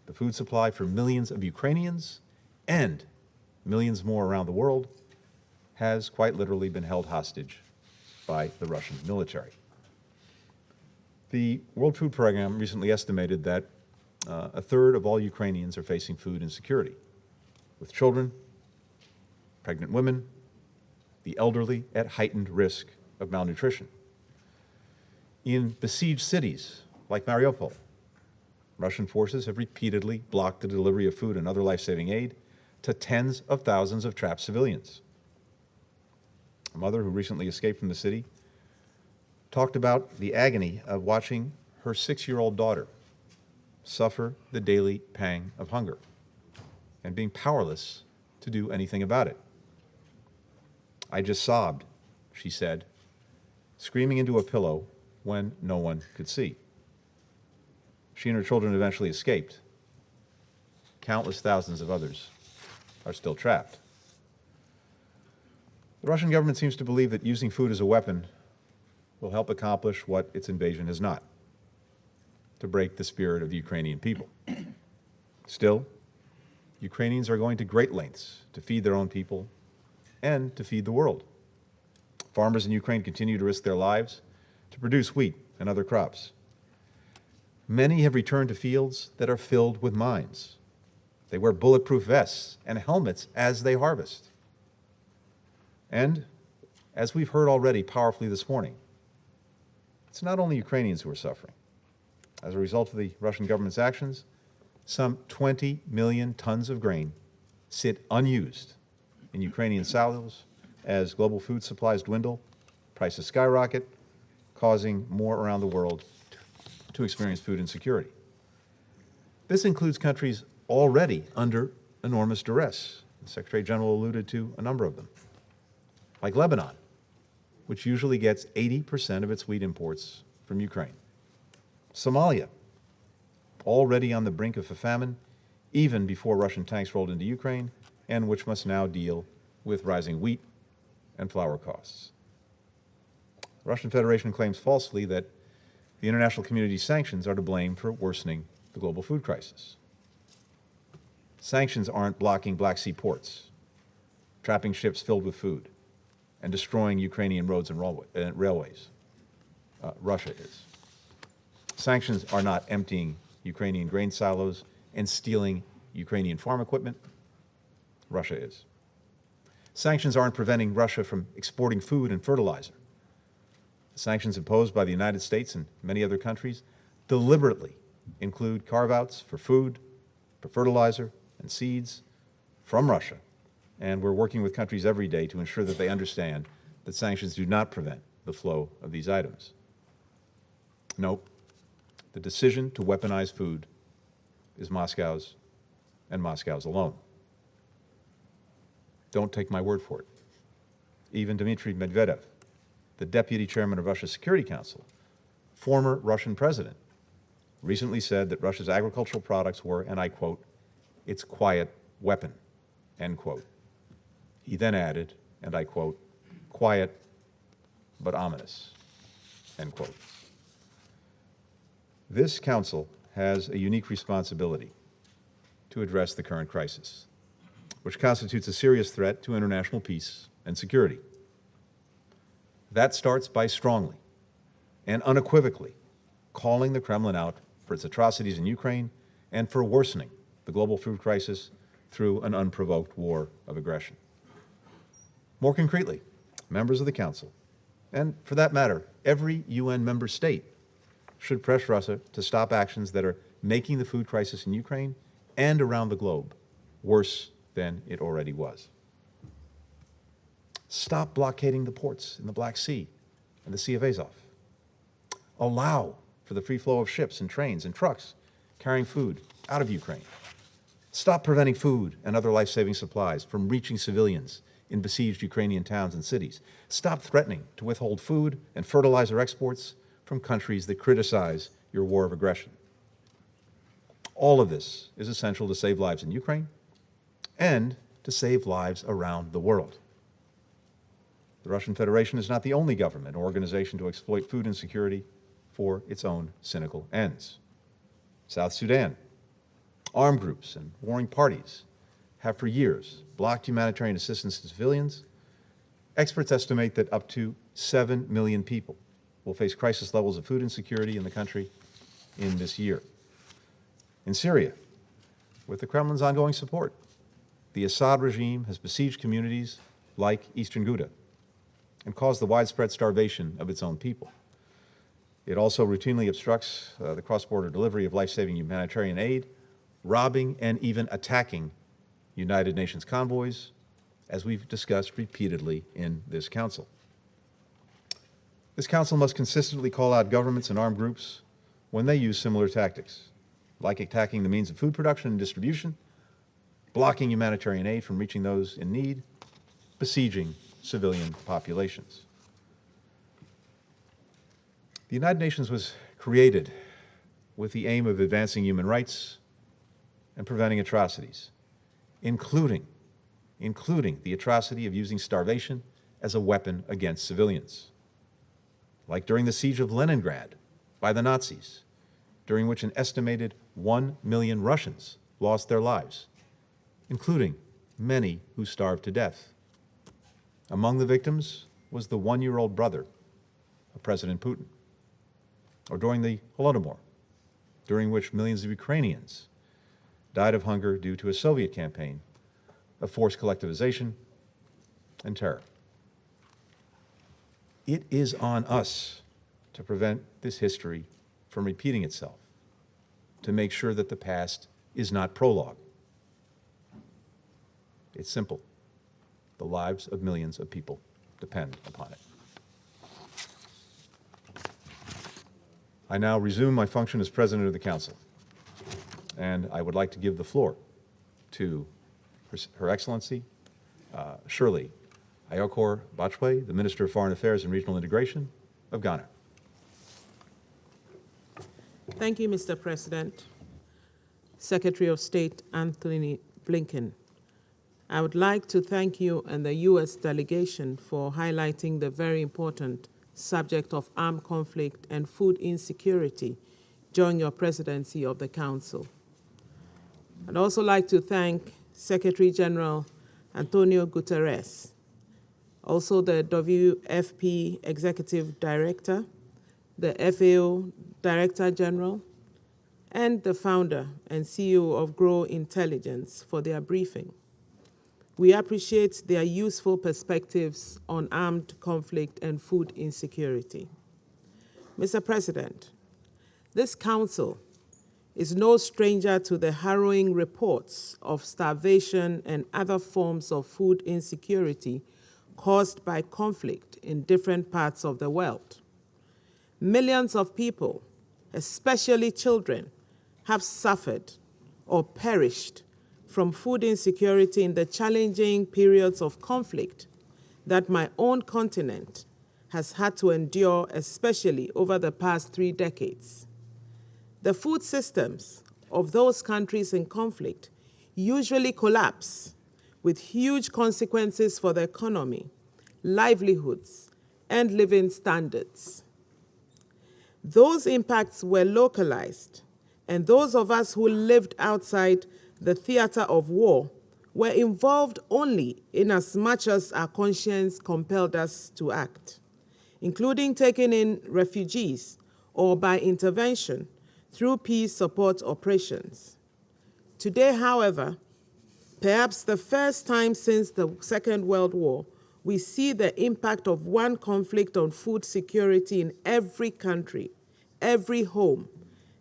The food supply for millions of Ukrainians and millions more around the world has quite literally been held hostage by the Russian military. The World Food Program recently estimated that a third of all Ukrainians are facing food insecurity, with children, pregnant women, the elderly at heightened risk of malnutrition. In besieged cities like Mariupol, Russian forces have repeatedly blocked the delivery of food and other life-saving aid to tens of thousands of trapped civilians. A mother who recently escaped from the city talked about the agony of watching her 6-year-old daughter suffer the daily pang of hunger and being powerless to do anything about it. "I just sobbed," she said, screaming into a pillow when no one could see. She and her children eventually escaped. Countless thousands of others are still trapped. The Russian government seems to believe that using food as a weapon will help accomplish what its invasion has not: to break the spirit of the Ukrainian people. Still, Ukrainians are going to great lengths to feed their own people and to feed the world. Farmers in Ukraine continue to risk their lives to produce wheat and other crops. Many have returned to fields that are filled with mines. They wear bulletproof vests and helmets as they harvest. And, as we've heard already powerfully this morning, it's not only Ukrainians who are suffering. As a result of the Russian government's actions, some 20 million tons of grain sit unused in Ukrainian silos as global food supplies dwindle, prices skyrocket, causing more around the world to experience food insecurity. This includes countries already under enormous duress. The Secretary General alluded to a number of them, like Lebanon, which usually gets 80% of its wheat imports from Ukraine. Somalia, already on the brink of a famine, even before Russian tanks rolled into Ukraine, and which must now deal with rising wheat and flour costs. The Russian Federation claims falsely that the international community's sanctions are to blame for worsening the global food crisis. Sanctions aren't blocking Black Sea ports, trapping ships filled with food, and destroying Ukrainian roads and railways. Russia is. Sanctions are not emptying Ukrainian grain silos and stealing Ukrainian farm equipment. Russia is. Sanctions aren't preventing Russia from exporting food and fertilizer. The sanctions imposed by the United States and many other countries deliberately include carve-outs for food, for fertilizer, and seeds from Russia. And we're working with countries every day to ensure that they understand that sanctions do not prevent the flow of these items. No, the decision to weaponize food is Moscow's, and Moscow's alone. Don't take my word for it. Even Dmitry Medvedev, the deputy chairman of Russia's Security Council, former Russian president, recently said that Russia's agricultural products were, and I quote, "its quiet weapon," end quote. He then added, and I quote, "quiet but ominous," end quote. This council has a unique responsibility to address the current crisis, which constitutes a serious threat to international peace and security. That starts by strongly and unequivocally calling the Kremlin out for its atrocities in Ukraine and for worsening the global food crisis through an unprovoked war of aggression. More concretely, members of the Council, and for that matter, every UN member state, should press Russia to stop actions that are making the food crisis in Ukraine and around the globe worse than it already was. Stop blockading the ports in the Black Sea and the Sea of Azov. Allow for the free flow of ships and trains and trucks carrying food out of Ukraine. Stop preventing food and other life-saving supplies from reaching civilians in besieged Ukrainian towns and cities. Stop threatening to withhold food and fertilizer exports from countries that criticize your war of aggression. All of this is essential to save lives in Ukraine and to save lives around the world. The Russian Federation is not the only government or organization to exploit food insecurity for its own cynical ends. South Sudan, armed groups and warring parties have for years blocked humanitarian assistance to civilians. Experts estimate that up to 7 million people will face crisis levels of food insecurity in the country in this year. In Syria, with the Kremlin's ongoing support, the Assad regime has besieged communities like Eastern Ghouta and caused the widespread starvation of its own people. It also routinely obstructs the cross-border delivery of life-saving humanitarian aid, robbing and even attacking United Nations convoys, as we've discussed repeatedly in this Council. This Council must consistently call out governments and armed groups when they use similar tactics, like attacking the means of food production and distribution, blocking humanitarian aid from reaching those in need, besieging civilian populations. The United Nations was created with the aim of advancing human rights and preventing atrocities, including the atrocity of using starvation as a weapon against civilians, like during the siege of Leningrad by the Nazis, during which an estimated 1 million Russians lost their lives, including many who starved to death. Among the victims was the 1-year-old brother of President Putin. Or during the Holodomor, during which millions of Ukrainians died of hunger due to a Soviet campaign of forced collectivization and terror. It is on us to prevent this history from repeating itself, to make sure that the past is not prologue. It's simple. The lives of millions of people depend upon it. I now resume my function as President of the Council, and I would like to give the floor to Her Excellency Shirley Ayokor Bachwe, the Minister of Foreign Affairs and Regional Integration of Ghana.
Thank you, Mr. President. Secretary of State Antony Blinken, I would like to thank you and the U.S. delegation for highlighting the very important subject of armed conflict and food insecurity during your presidency of the Council. I'd also like to thank Secretary General Antonio Guterres, also the WFP Executive Director, the FAO Director General, and the founder and CEO of Grow Intelligence for their briefing. We appreciate their useful perspectives on armed conflict and food insecurity. Mr. President, this Council is no stranger to the harrowing reports of starvation and other forms of food insecurity caused by conflict in different parts of the world. Millions of people, especially children, have suffered or perished from food insecurity in the challenging periods of conflict that my own continent has had to endure, especially over the past 3 decades. The food systems of those countries in conflict usually collapse, with huge consequences for the economy, livelihoods, and living standards. Those impacts were localized, and those of us who lived outside the theater of war were involved only in as much as our conscience compelled us to act, including taking in refugees or by intervention through peace support operations. Today, however, perhaps the first time since the Second World War, we see the impact of one conflict on food security in every country, every home,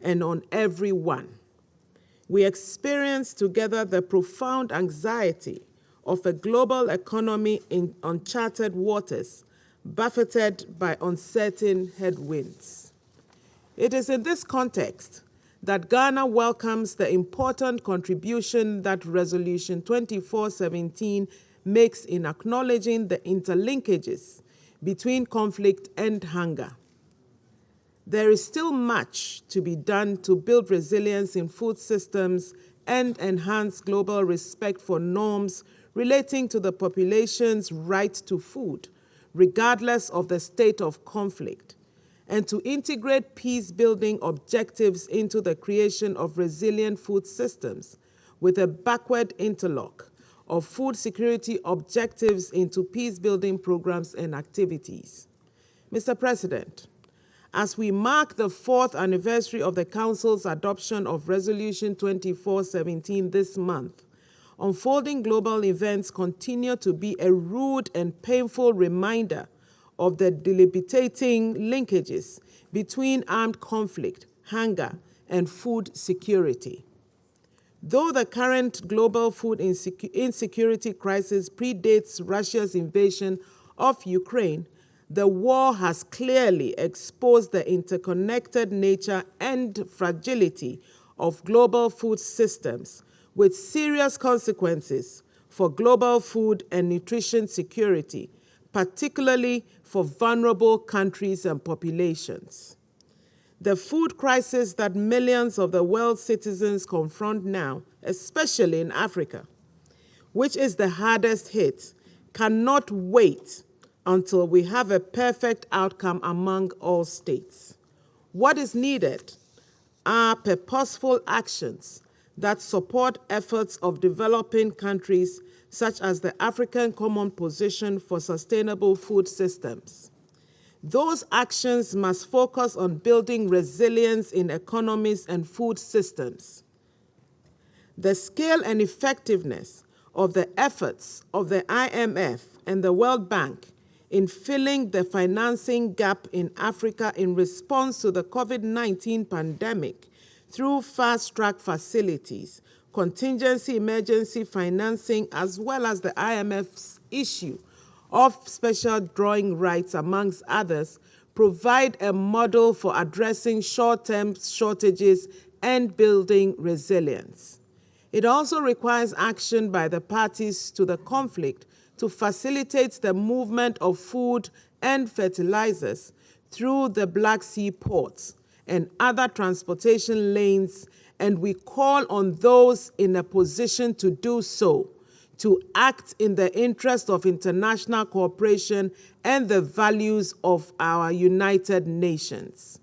and on everyone. We experience together the profound anxiety of a global economy in uncharted waters, buffeted by uncertain headwinds. It is in this context that Ghana welcomes the important contribution that Resolution 2417 makes in acknowledging the interlinkages between conflict and hunger. There is still much to be done to build resilience in food systems and enhance global respect for norms relating to the population's right to food, regardless of the state of conflict, and to integrate peace-building objectives into the creation of resilient food systems with a backward interlock of food security objectives into peace-building programs and activities. Mr. President, as we mark the 4th anniversary of the Council's adoption of Resolution 2417 this month, unfolding global events continue to be a rude and painful reminder of the debilitating linkages between armed conflict, hunger, and food security. Though the current global food insecurity crisis predates Russia's invasion of Ukraine, the war has clearly exposed the interconnected nature and fragility of global food systems, with serious consequences for global food and nutrition security, particularly for vulnerable countries and populations. The food crisis that millions of the world's citizens confront now, especially in Africa, which is the hardest hit, cannot wait until we have a perfect outcome among all states. What is needed are purposeful actions that support efforts of developing countries such as the African Common Position for Sustainable Food Systems. Those actions must focus on building resilience in economies and food systems. The scale and effectiveness of the efforts of the IMF and the World Bank in filling the financing gap in Africa in response to the COVID-19 pandemic through fast-track facilities, contingency emergency financing, as well as the IMF's issue of special drawing rights, amongst others, provide a model for addressing short-term shortages and building resilience. It also requires action by the parties to the conflict to facilitate the movement of food and fertilizers through the Black Sea ports and other transportation lanes, and we call on those in a position to do so to act in the interest of international cooperation and the values of our United Nations.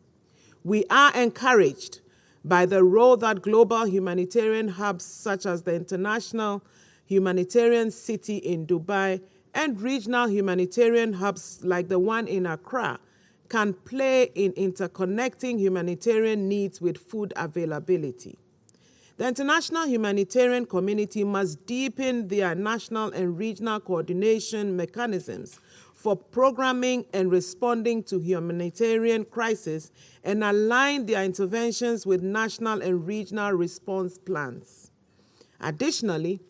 We are encouraged by the role that global humanitarian hubs such as the International Humanitarian City in Dubai and regional humanitarian hubs like the one in Accra can play in interconnecting humanitarian needs with food availability. The international humanitarian community must deepen their national and regional coordination mechanisms for programming and responding to humanitarian crises and align their interventions with national and regional response plans. Additionally,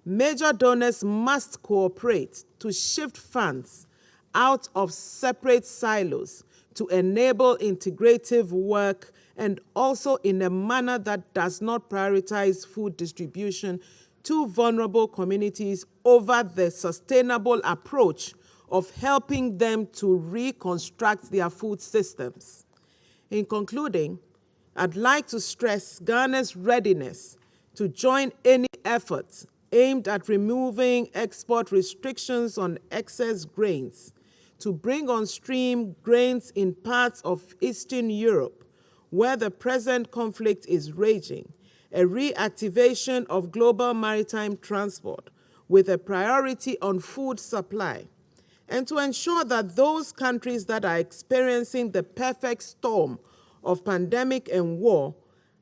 major donors must cooperate to shift funds out of separate silos to enable integrative work, and also in a manner that does not prioritize food distribution to vulnerable communities over the sustainable approach of helping them to reconstruct their food systems. In concluding, I'd like to stress Ghana's readiness to join any efforts aimed at removing export restrictions on excess grains, to bring on stream grains in parts of Eastern Europe, where the present conflict is raging, a reactivation of global maritime transport with a priority on food supply, and to ensure that those countries that are experiencing the perfect storm of pandemic and war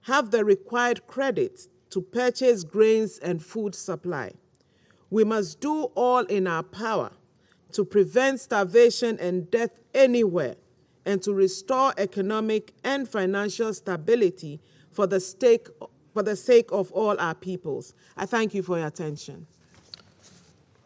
have the required credit to purchase grains and food supply. We must do all in our power to prevent starvation and death anywhere, and to restore economic and financial stability for the sake of all our peoples. I thank you for your attention.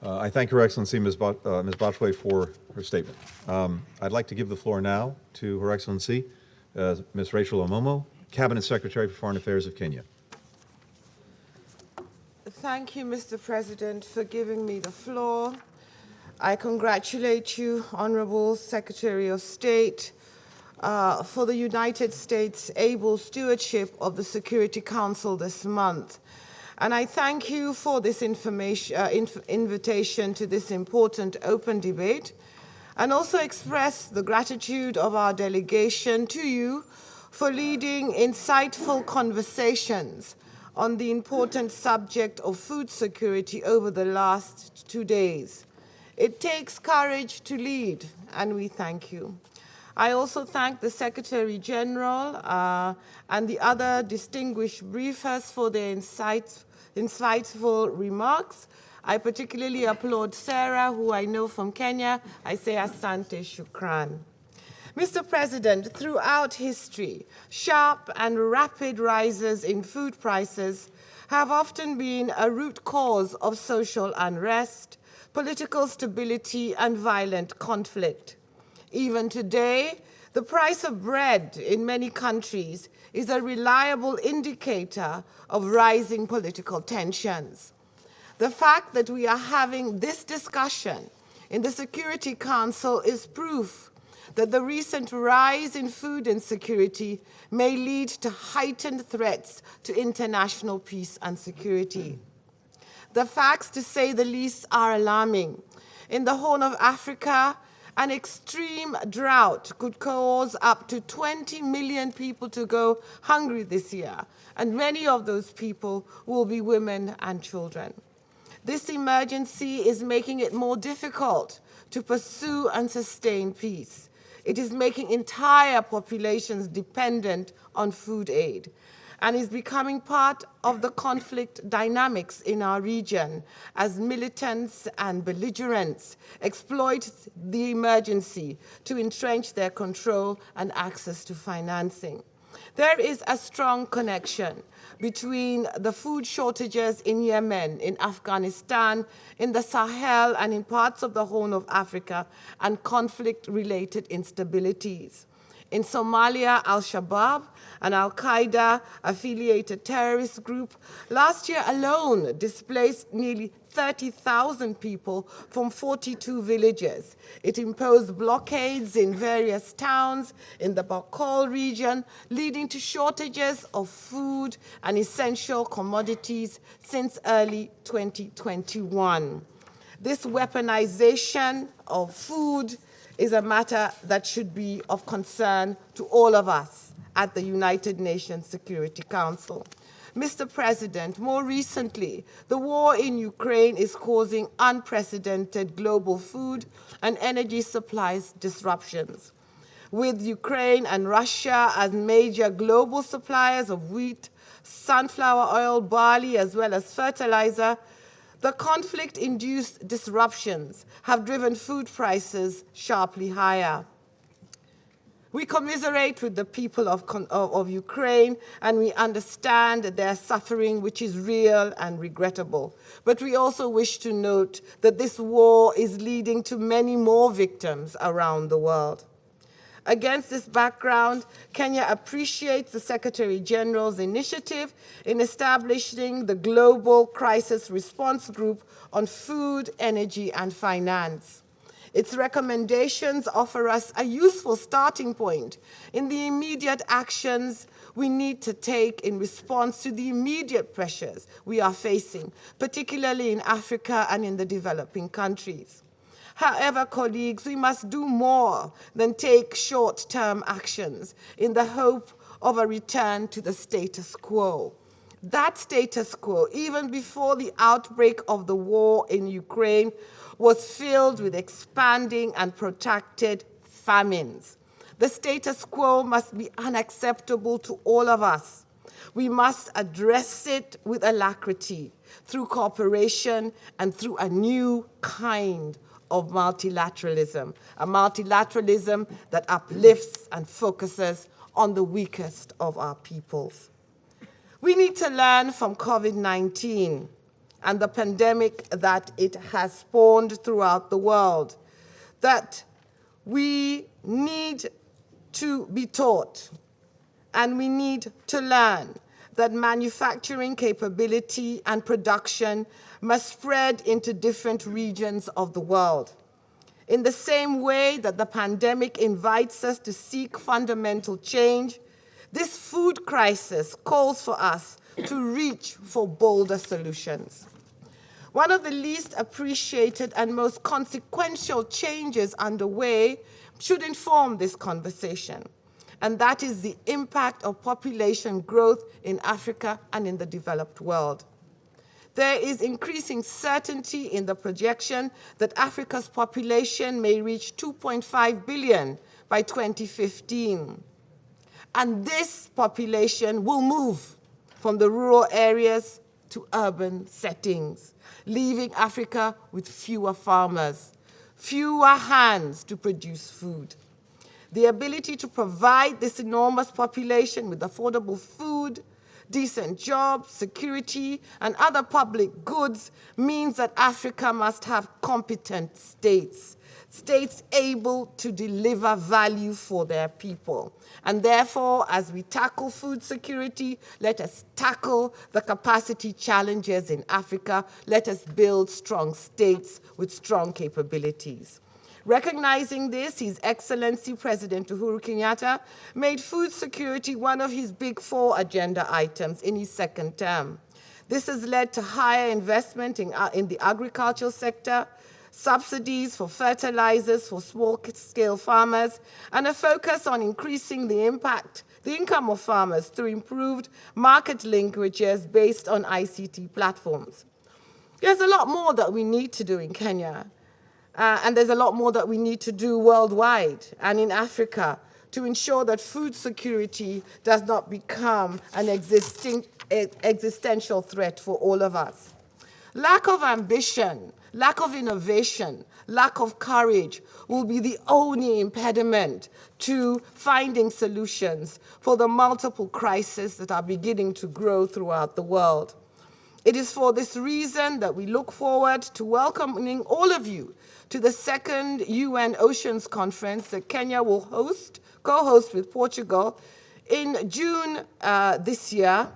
I thank Her Excellency, Ms. Botchway, for her statement. I'd like to give the floor now to Her Excellency, Ms. Rachel Omomo, Cabinet Secretary for Foreign Affairs of Kenya.
Thank you, Mr. President, for giving me the floor. I congratulate you, Honorable Secretary of State, for the United States' able stewardship of the Security Council this month. And I thank you for this invitation to this important open debate, and also express the gratitude of our delegation to you for leading insightful conversations on the important subject of food security over the last 2 days. It takes courage to lead, and we thank you. I also thank the Secretary General and the other distinguished briefers for their insightful remarks. I particularly applaud Sarah, who I know from Kenya. I say asante shukran. Mr. President, throughout history, sharp and rapid rises in food prices have often been a root cause of social unrest, political stability, and violent conflict. Even today, the price of bread in many countries is a reliable indicator of rising political tensions. The fact that we are having this discussion in the Security Council is proof that the recent rise in food insecurity may lead to heightened threats to international peace and security. The facts, to say the least, are alarming. In the Horn of Africa, an extreme drought could cause up to 20 million people to go hungry this year, and many of those people will be women and children. This emergency is making it more difficult to pursue and sustain peace. It is making entire populations dependent on food aid and is becoming part of the conflict dynamics in our region as militants and belligerents exploit the emergency to entrench their control and access to financing. There is a strong connection between the food shortages in Yemen, in Afghanistan, in the Sahel, and in parts of the Horn of Africa, and conflict-related instabilities. In Somalia, Al-Shabaab, an Al-Qaeda-affiliated terrorist group, last year alone displaced nearly 30,000 people from 42 villages. It imposed blockades in various towns in the Bokol region, leading to shortages of food and essential commodities since early 2021. This weaponization of food is a matter that should be of concern to all of us at the United Nations Security Council. Mr. President, more recently, the war in Ukraine is causing unprecedented global food and energy supplies disruptions. With Ukraine and Russia as major global suppliers of wheat, sunflower oil, barley, as well as fertilizer, the conflict-induced disruptions have driven food prices sharply higher. We commiserate with the people of Ukraine, and we understand their suffering, which is real and regrettable. But we also wish to note that this war is leading to many more victims around the world. Against this background, Kenya appreciates the Secretary General's initiative in establishing the Global Crisis Response Group on Food, Energy, and Finance. Its recommendations offer us a useful starting point in the immediate actions we need to take in response to the immediate pressures we are facing, particularly in Africa and in the developing countries. However, colleagues, we must do more than take short-term actions in the hope of a return to the status quo. That status quo, even before the outbreak of the war in Ukraine, was filled with expanding and protracted famines. The status quo must be unacceptable to all of us. We must address it with alacrity through cooperation and through a new kind of multilateralism, a multilateralism that uplifts and focuses on the weakest of our peoples. We need to learn from COVID-19 and the pandemic that it has spawned throughout the world, that we need to be taught and we need to learn that manufacturing capability and production must spread into different regions of the world. In the same way that the pandemic invites us to seek fundamental change, this food crisis calls for us to reach for bolder solutions. One of the least appreciated and most consequential changes underway should inform this conversation, and that is the impact of population growth in Africa and in the developed world. There is increasing certainty in the projection that Africa's population may reach 2.5 billion by 2015. And this population will move from the rural areas to urban settings, leaving Africa with fewer farmers, fewer hands to produce food. The ability to provide this enormous population with affordable food, decent jobs, security, and other public goods means that Africa must have competent states, states able to deliver value for their people. And therefore, as we tackle food security, let us tackle the capacity challenges in Africa. Let us build strong states with strong capabilities. Recognizing this, His Excellency President Uhuru Kenyatta made food security one of his big 4 agenda items in his second term. This has led to higher investment in the agricultural sector, subsidies for fertilizers for small-scale farmers, and a focus on increasing the income of farmers through improved market linkages based on ICT platforms. There's a lot more that we need to do in Kenya. And there's a lot more that we need to do worldwide and in Africa to ensure that food security does not become an existential threat for all of us. Lack of ambition, lack of innovation, lack of courage will be the only impediment to finding solutions for the multiple crises that are beginning to grow throughout the world. It is for this reason that we look forward to welcoming all of you to the 2nd UN Oceans Conference that Kenya will co-host with Portugal in June this year.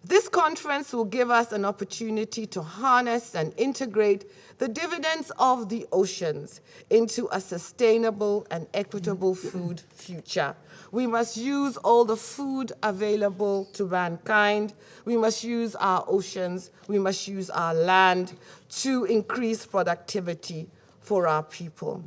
This conference will give us an opportunity to harness and integrate the dividends of the oceans into a sustainable and equitable food future. We must use all the food available to mankind. We must use our oceans. We must use our land to increase productivity for our people.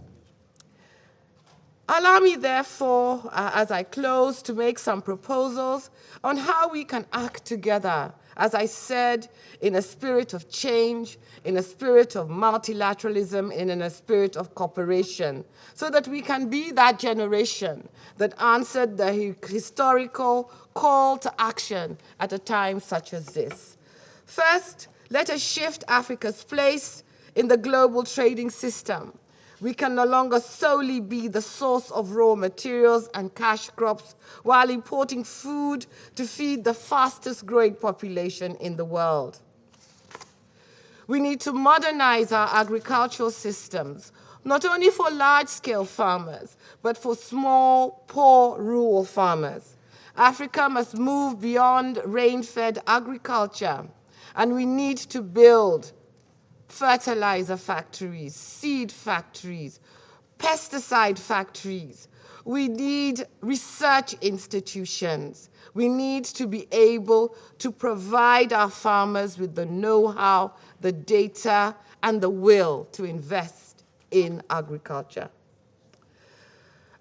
Allow me, therefore, as I close, to make some proposals on how we can act together, as I said, in a spirit of change, in a spirit of multilateralism, and in a spirit of cooperation, so that we can be that generation that answered the historical call to action at a time such as this. First, let us shift Africa's place in the global trading system. We can no longer solely be the source of raw materials and cash crops while importing food to feed the fastest growing population in the world. We need to modernize our agricultural systems, not only for large-scale farmers, but for small, poor, rural farmers. Africa must move beyond rain-fed agriculture, and we need to build fertilizer factories, seed factories, pesticide factories. We need research institutions. We need to be able to provide our farmers with the know-how, the data, and the will to invest in agriculture.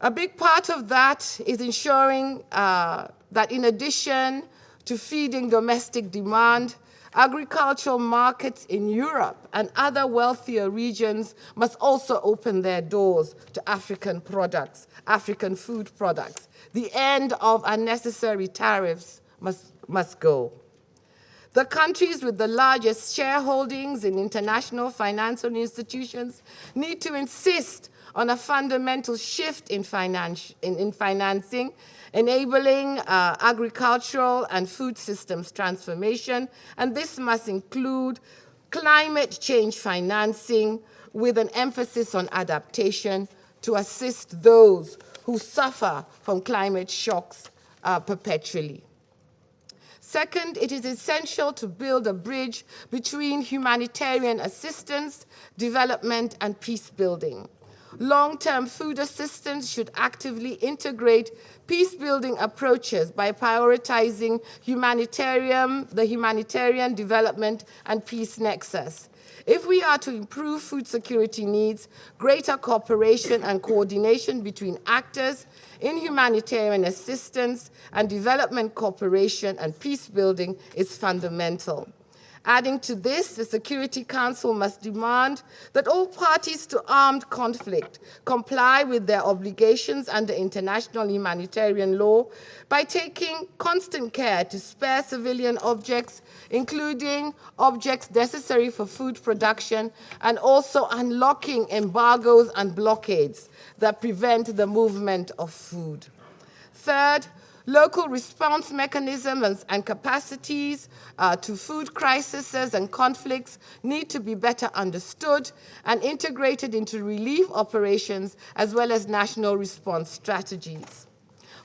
A big part of that is ensuring that in addition to feeding domestic demand, agricultural markets in Europe and other wealthier regions must also open their doors to African products, African food products. The end of unnecessary tariffs must go. The countries with the largest shareholdings in international financial institutions need to insist on a fundamental shift in financing, enabling agricultural and food systems transformation, and this must include climate change financing with an emphasis on adaptation to assist those who suffer from climate shocks perpetually. Second, it is essential to build a bridge between humanitarian assistance, development, and peace building. Long-term food assistance should actively integrate peace-building approaches by prioritizing the humanitarian development and peace nexus. If we are to improve food security needs, greater cooperation and coordination between actors in humanitarian assistance and development cooperation and peace building is fundamental. Adding to this, the Security Council must demand that all parties to armed conflict comply with their obligations under international humanitarian law by taking constant care to spare civilian objects, including objects necessary for food production, and also unlocking embargoes and blockades that prevent the movement of food. Third, local response mechanisms and capacities to food crises and conflicts need to be better understood and integrated into relief operations as well as national response strategies.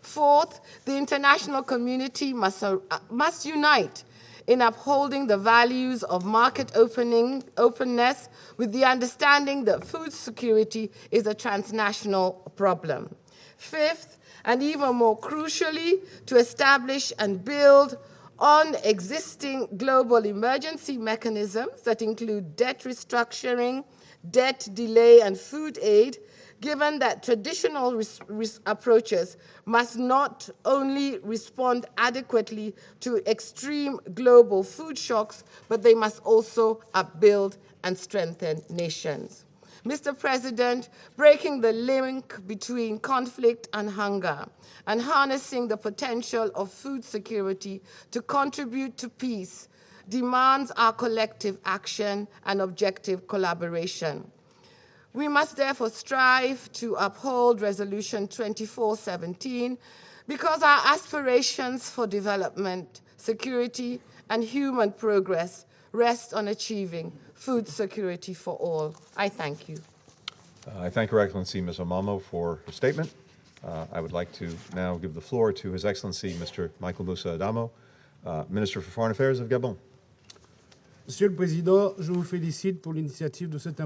Fourth, the international community must unite in upholding the values of market openness with the understanding that food security is a transnational problem. Fifth, and even more crucially, to establish and build on existing global emergency mechanisms that include debt restructuring, debt delay, and food aid, given that traditional approaches must not only respond adequately to extreme global food shocks, but they must also upbuild and strengthen nations. Mr. President, breaking the link between conflict and hunger and harnessing the potential of food security to contribute to peace demands our collective action and objective collaboration. We must therefore strive to uphold Resolution 2417 because our aspirations for development, security, and human progress rest on achieving food security for all. I thank you.
I thank Her Excellency Ms. Omamo for her statement. I would like to now give the floor to His Excellency Mr. Michael Moussa Adamo, Minister for Foreign Affairs of Gabon.
Monsieur le Président, je vous félicite pour l'initiative de cette